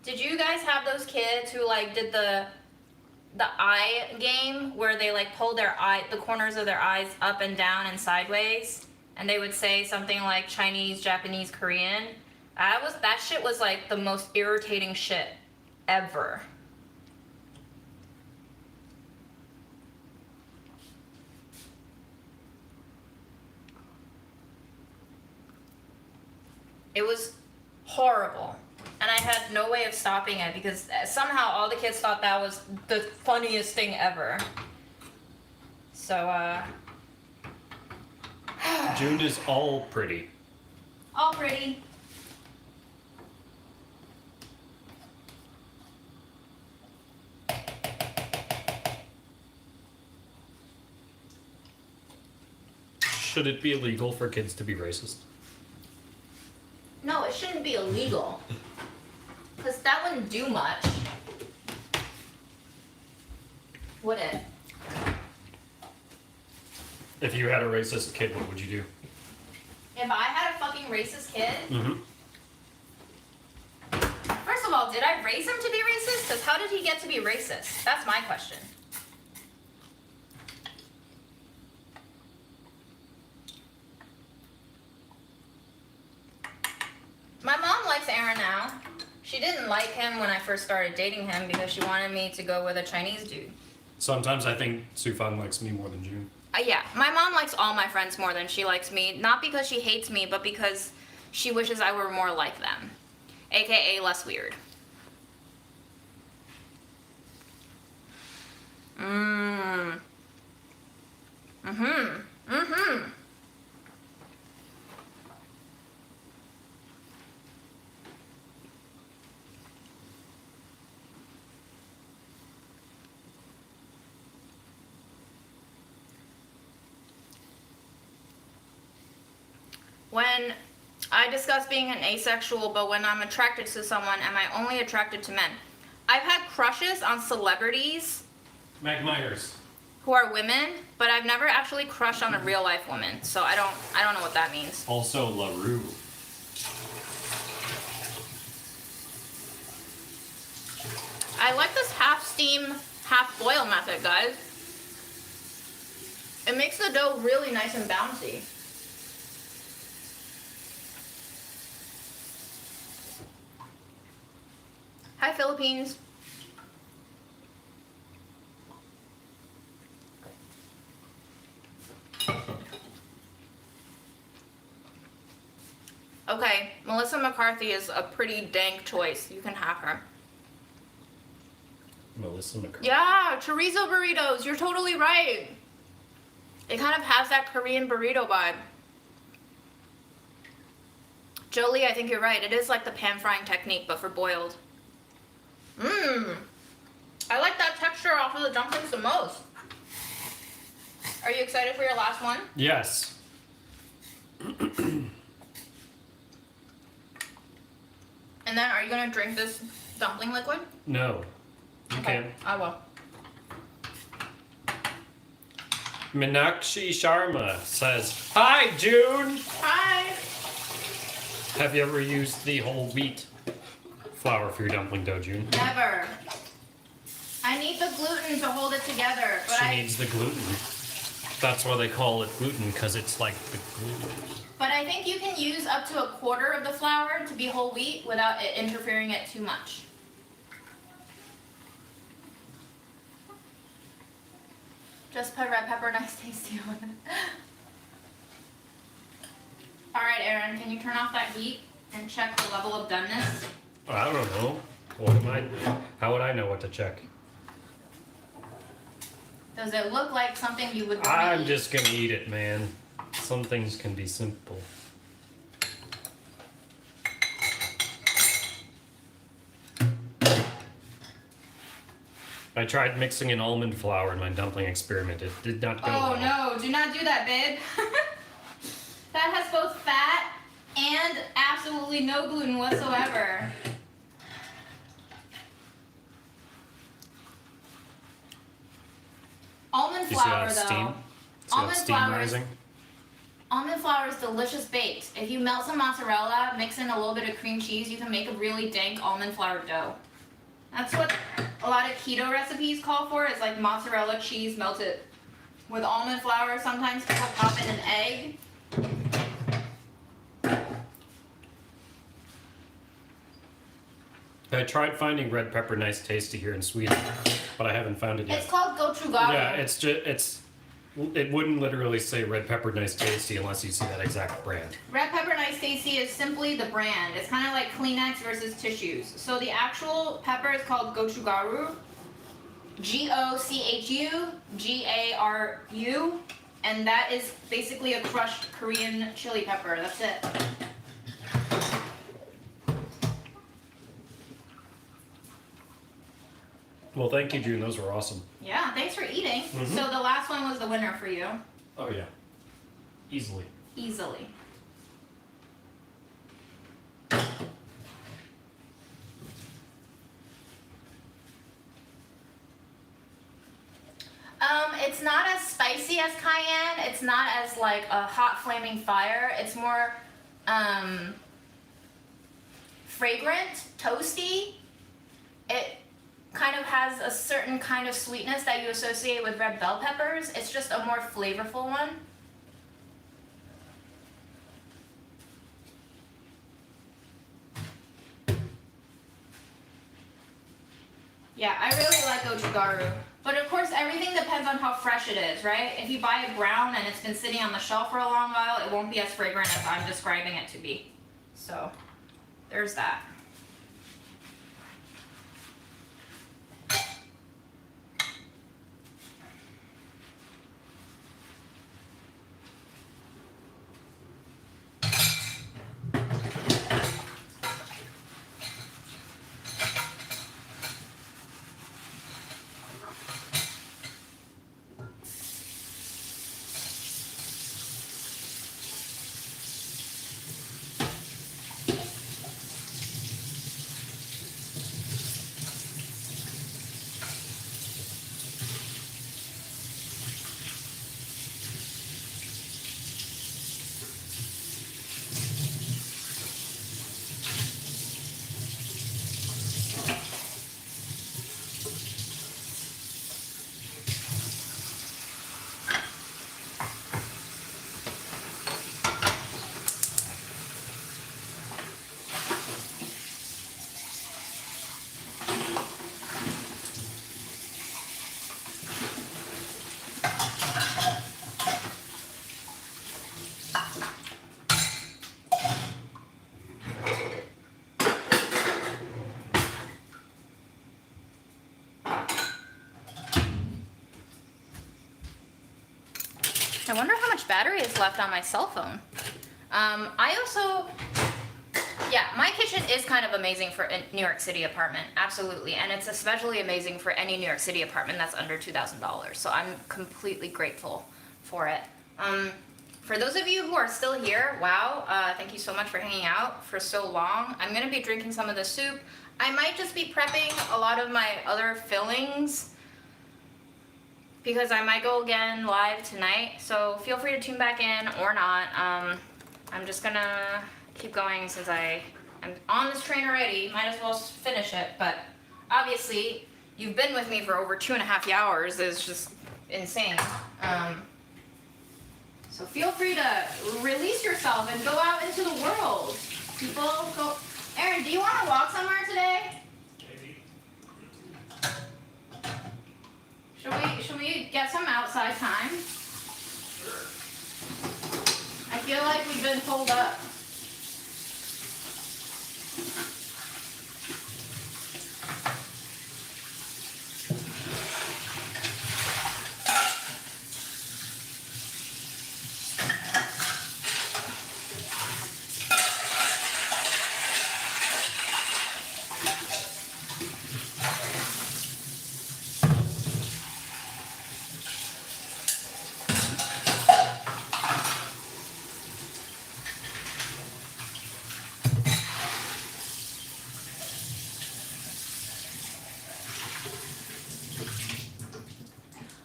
did you guys have those kids who like did the eye game where they like pulled the corners of their eyes up and down and sideways, and they would say something like Chinese, Japanese, Korean? That shit was like the most irritating shit ever. It was horrible. And I had no way of stopping it because somehow all the kids thought that was the funniest thing ever. So, June is all pretty. all pretty. Should it be illegal for kids to be racist? No, it shouldn't be illegal. Because that wouldn't do much. Would it? If you had a racist kid, what would you do? If I had a fucking racist kid, Mm-hmm. first of all, did I raise him to be racist? Because how did he get to be racist? That's my question. My mom likes Aaron now. She didn't like him when I first started dating him because she wanted me to go with a Chinese dude. Sometimes I think Sufan likes me more than June. Yeah, my mom likes all my friends more than she likes me. Not because she hates me, but because she wishes I were more like them. AKA less weird. Mmm. Mm-hmm. Mm-hmm. When I discuss being an asexual, but when I'm attracted to someone, am I only attracted to men? I've had crushes on celebrities Meg Myers. who are women, but I've never actually crushed on a real life woman, so I don't know what that means. Also LaRue. I like this half steam, half boil method, guys. It makes the dough really nice and bouncy. Hi, Philippines. Okay, Melissa McCarthy is a pretty dank choice. You can have her. Melissa McCarthy. Yeah, chorizo burritos. You're totally right. It kind of has that Korean burrito vibe. Jolie, I think you're right. It is like the pan frying technique, but for boiled. Mmm. I like that texture off of the dumplings the most. Are you excited for your last one? Yes. And then are you going to drink this dumpling liquid? No. You can. I will. Meenakshi Sharma says, "Hi, June. Hi. Have you ever used the whole wheat flour for your dumpling dough, June?" Never. I need the gluten to hold it together, but She needs the gluten. That's why they call it gluten, because it's like the gluten. But I think you can use up to a quarter of the flour to be whole wheat without it interfering it too much. Just put red pepper, nice tasty on it. Alright, Aaron, can you turn off that heat and check the level of doneness? I don't know. How would I know what to check? Does it look like something you would want to I'm eat? just gonna eat it, man. Some things can be simple. I tried mixing in almond flour in my dumpling experiment. It did not go well. Oh no, do not do that, babe. That has both fat and absolutely no gluten whatsoever. Almond You see flour, that though. steam? See Almond that steam flour rising? Almond flour is delicious baked. If you melt some mozzarella, mix in a little bit of cream cheese, you can make a really dank almond flour dough. That's what a lot of keto recipes call for, is like mozzarella cheese melted with almond flour. Sometimes people pop in an egg. I tried finding red pepper nice tasty here in Sweden, but I haven't found it yet. It's called gochujang. Yeah, it wouldn't literally say red pepper nice tasty unless you see that exact brand. Red pepper nice tasty is simply the brand. It's kind of like Kleenex versus tissues. So the actual pepper is called gochugaru, Gochugaru, and that is basically a crushed Korean chili pepper. That's it. Well, thank you, June. Those were awesome. Yeah, thanks for eating. Mhm. So the last one was the winner for you. Oh yeah, easily. Easily. It's not as spicy as cayenne. It's not as like a hot flaming fire. It's more fragrant, toasty. It kind of has a certain kind of sweetness that you associate with red bell peppers. It's just a more flavorful one. Yeah, I really like gochujang. But of course, everything depends on how fresh it is, right? If you buy it brown and it's been sitting on the shelf for a long while, it won't be as fragrant as I'm describing it to be. So, there's that. I wonder how much battery is left on my cell phone. I also, yeah, my kitchen is kind of amazing for a New York City apartment, absolutely. And it's especially amazing for any New York City apartment that's under $2,000. So I'm completely grateful for it. For those of you who are still here, wow, thank you so much for hanging out for so long. I'm gonna be drinking some of the soup. I might just be prepping a lot of my other fillings because I might go again live tonight. So feel free to tune back in or not. I'm just gonna keep going since I'm on this train already. Might as well finish it. But obviously, you've been with me for over 2.5 hours. It's just insane. So feel free to release yourself and go out into the world. People, go. Aaron, do you want to walk somewhere today? Should we get some outside time? Sure. I feel like we've been pulled up.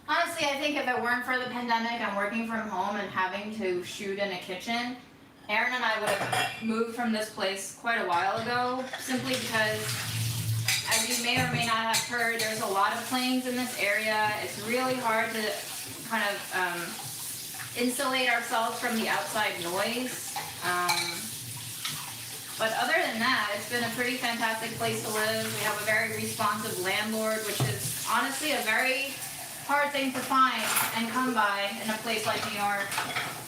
Honestly, I think if it weren't for the pandemic and working from home and having to shoot in a kitchen, Aaron and I would have moved from this place quite a while ago, simply because, as you may or may not have heard, there's a lot of planes in this area. It's really hard to kind of insulate ourselves from the outside noise. But other than that, it's been a pretty fantastic place to live. We have a very responsive landlord, which is honestly a very hard thing to find and come by in a place like New York.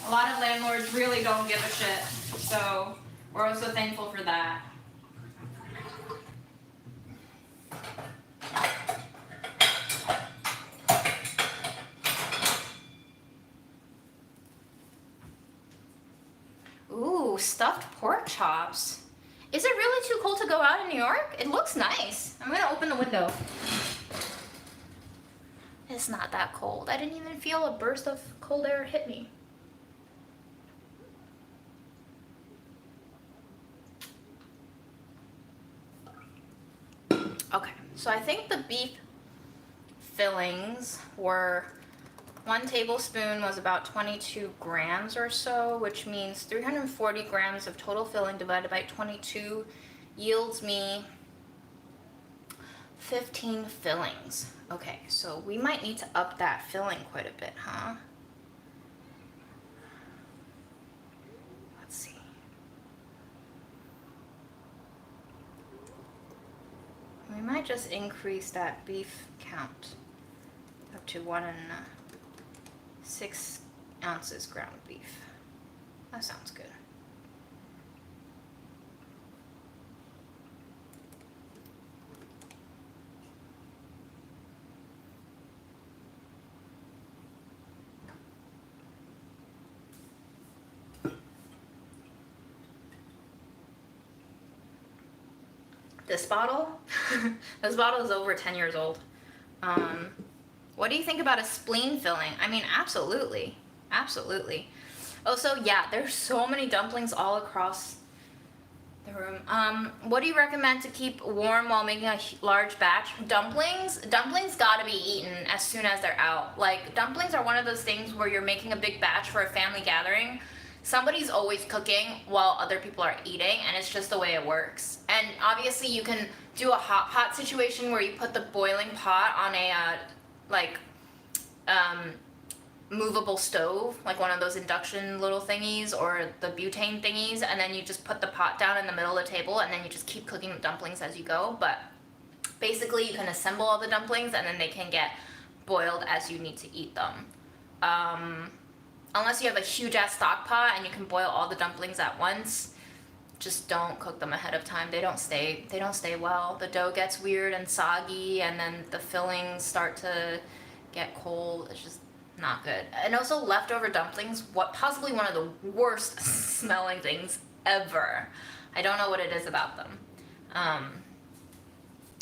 A lot of landlords really don't give a shit, so we're also thankful for that. Ooh, stuffed pork chops. Is it really too cold to go out in New York? It looks nice. I'm gonna open the window. It's not that cold. I didn't even feel a burst of cold air hit me. Okay, so I think the beef fillings were 1 tablespoon was about 22 grams or so, which means 340 grams of total filling divided by 22 yields me 15 fillings. Okay, so we might need to up that filling quite a bit, huh? Let's see. We might might just increase that beef count up to 1.6 ounces ground beef. That sounds good. This bottle, this bottle is over 10 years old. What do you think about a spleen filling? I mean, absolutely, absolutely. Oh, so yeah, there's so many dumplings all across the room. What do you recommend to keep warm while making a large batch? Dumplings gotta be eaten as soon as they're out. Like, dumplings are one of those things where you're making a big batch for a family gathering. Somebody's always cooking while other people are eating, and it's just the way it works. And obviously you can do a hot pot situation where you put the boiling pot on a movable stove, like one of those induction little thingies or the butane thingies, and then you just put the pot down in the middle of the table and then you just keep cooking the dumplings as you go. But basically you can assemble all the dumplings and then they can get boiled as you need to eat them. Unless you have a huge ass stock pot and you can boil all the dumplings at once, just don't cook them ahead of time. They don't stay well. The dough gets weird and soggy, and then the fillings start to get cold. It's just not good. And also leftover dumplings, possibly one of the worst smelling things ever. I don't know what it is about them.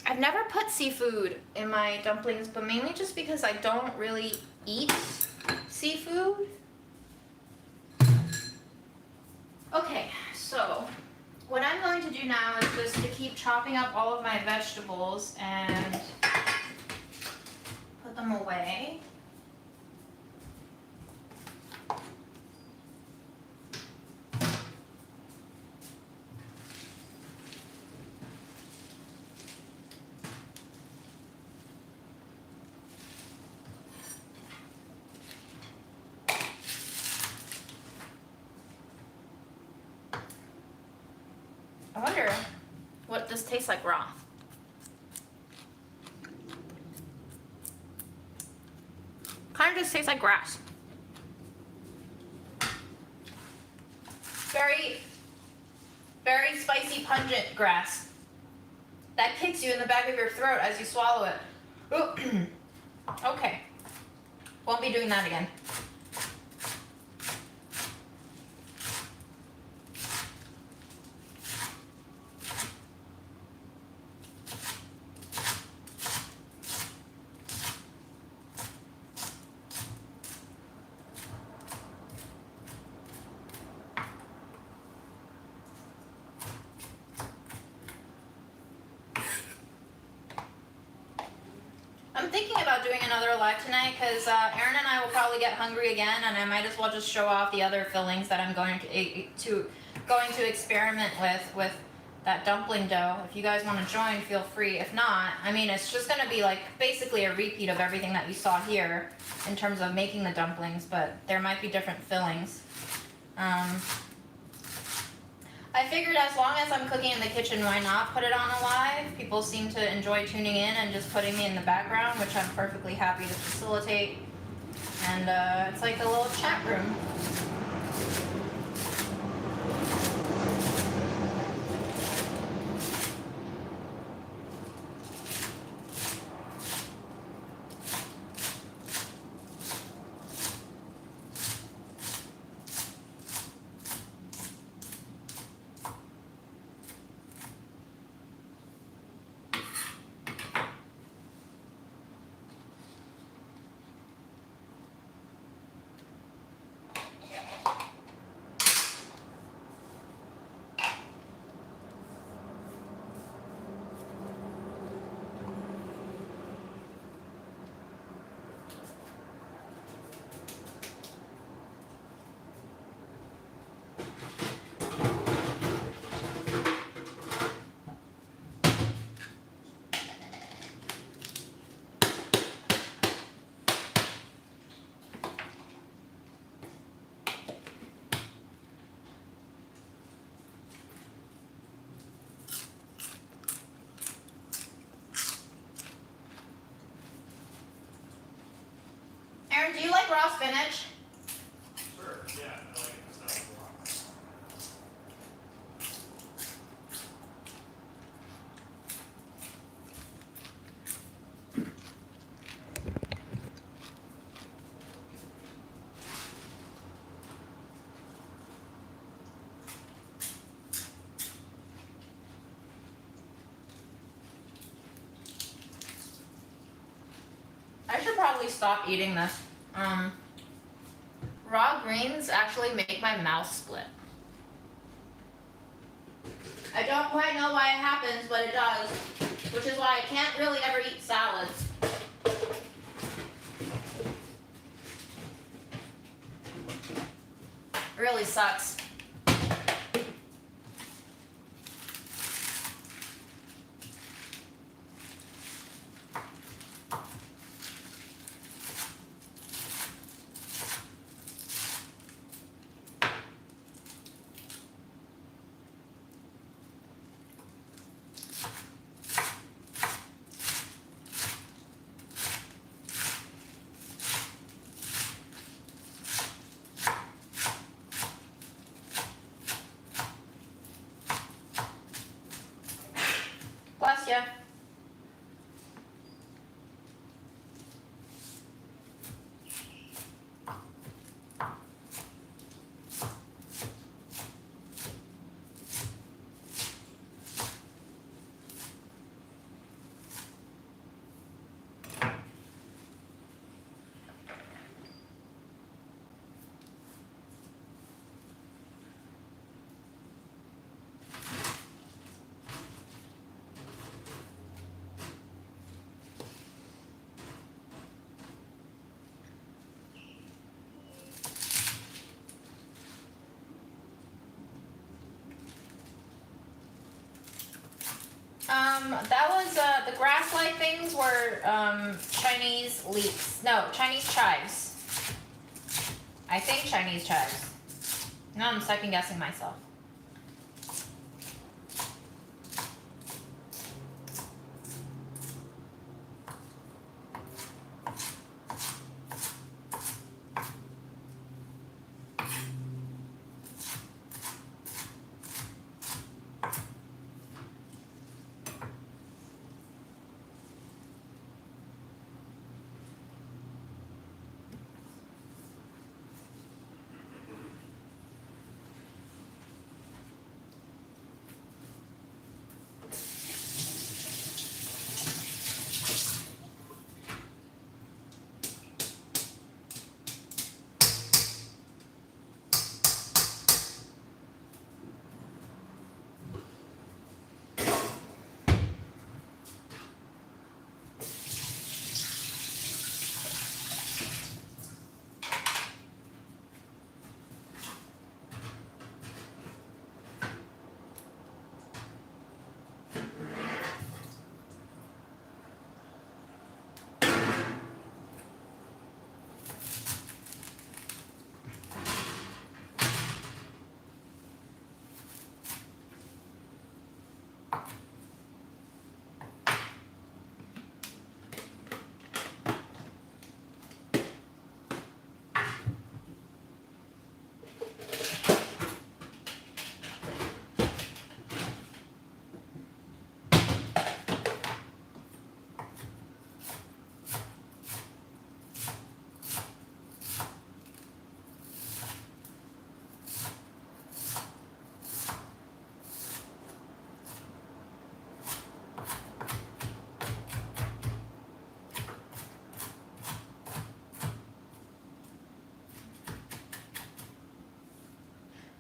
I've never put seafood in my dumplings, but mainly just because I don't really eat seafood. Okay, so what I'm going to do now is just to keep chopping up all of my vegetables and put them away. I wonder what this tastes like raw. Kind of just tastes like grass. Very, very spicy, pungent grass that kicks you in the back of your throat as you swallow it. Ooh. Okay, won't be doing that again. I'm thinking about doing another live tonight because Erin and I will probably get hungry again, and I might as well just show off the other fillings that I'm going to experiment with that dumpling dough. If you guys want to join, feel free. If not, I mean, it's just going to be like basically a repeat of everything that you saw here in terms of making the dumplings, but there might be different fillings. I figured as long as I'm cooking in the kitchen, why not put it on a live? People seem to enjoy tuning in and just putting me in the background, which I'm perfectly happy to facilitate. And it's like a little chat room. like raw spinach? Sure, yeah, I like it myself a lot. I should probably stop eating this. Raw greens actually make my mouth split. I don't quite know why it happens, but it does. Which is why I can't really ever eat salads. Really sucks. Bless ya. That was, the grass-like things were, Chinese leeks. No, Chinese chives. I think Chinese chives. Now I'm second guessing myself.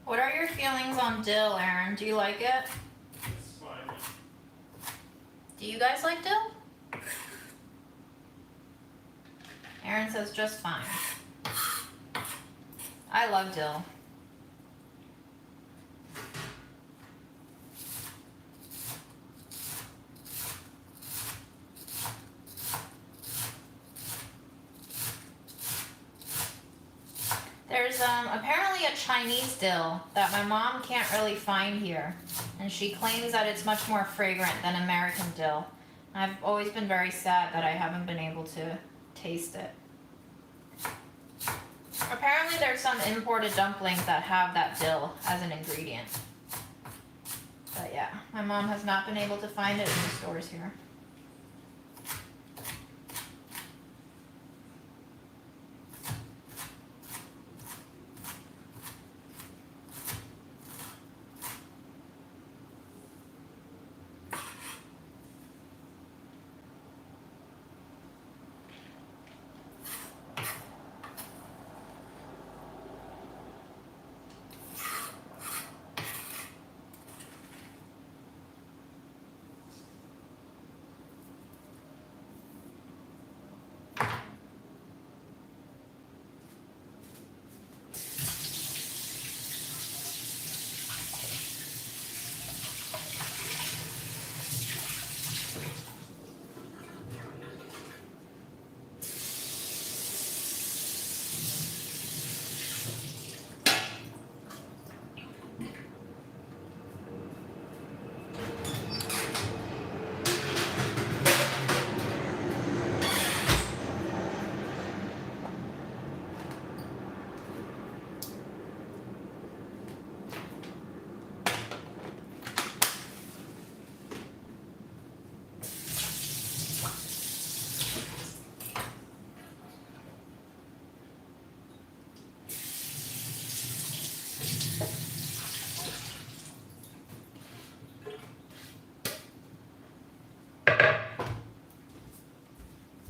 What are your feelings on dill, Aaron? Do you like it? It's fine. Do you guys like dill? Aaron says just fine. I love dill. There's apparently a Chinese dill that my mom can't really find here, and she claims that it's much more fragrant than American dill. I've always been very sad that I haven't been able to taste it. Apparently there's some imported dumplings that have that dill as an ingredient. But yeah, my mom has not been able to find it in the stores here.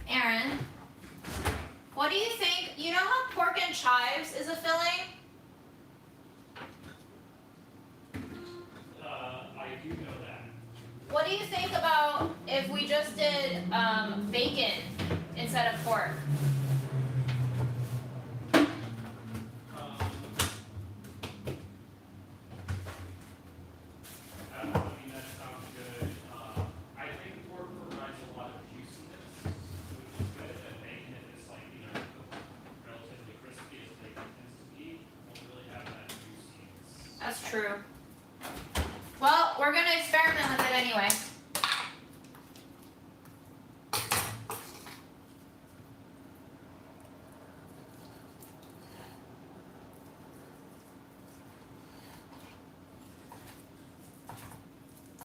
Aaron, what do you think? You know how pork and chives is a filling? I do know that. What do you think about if we just did bacon instead of pork? I mean, that sounds good. I think pork provides a lot of juiciness, which is good. And bacon, if it's like, relatively crispy as bacon tends to be, won't really have that juiciness. That's true. Well, we're gonna experiment with it anyway.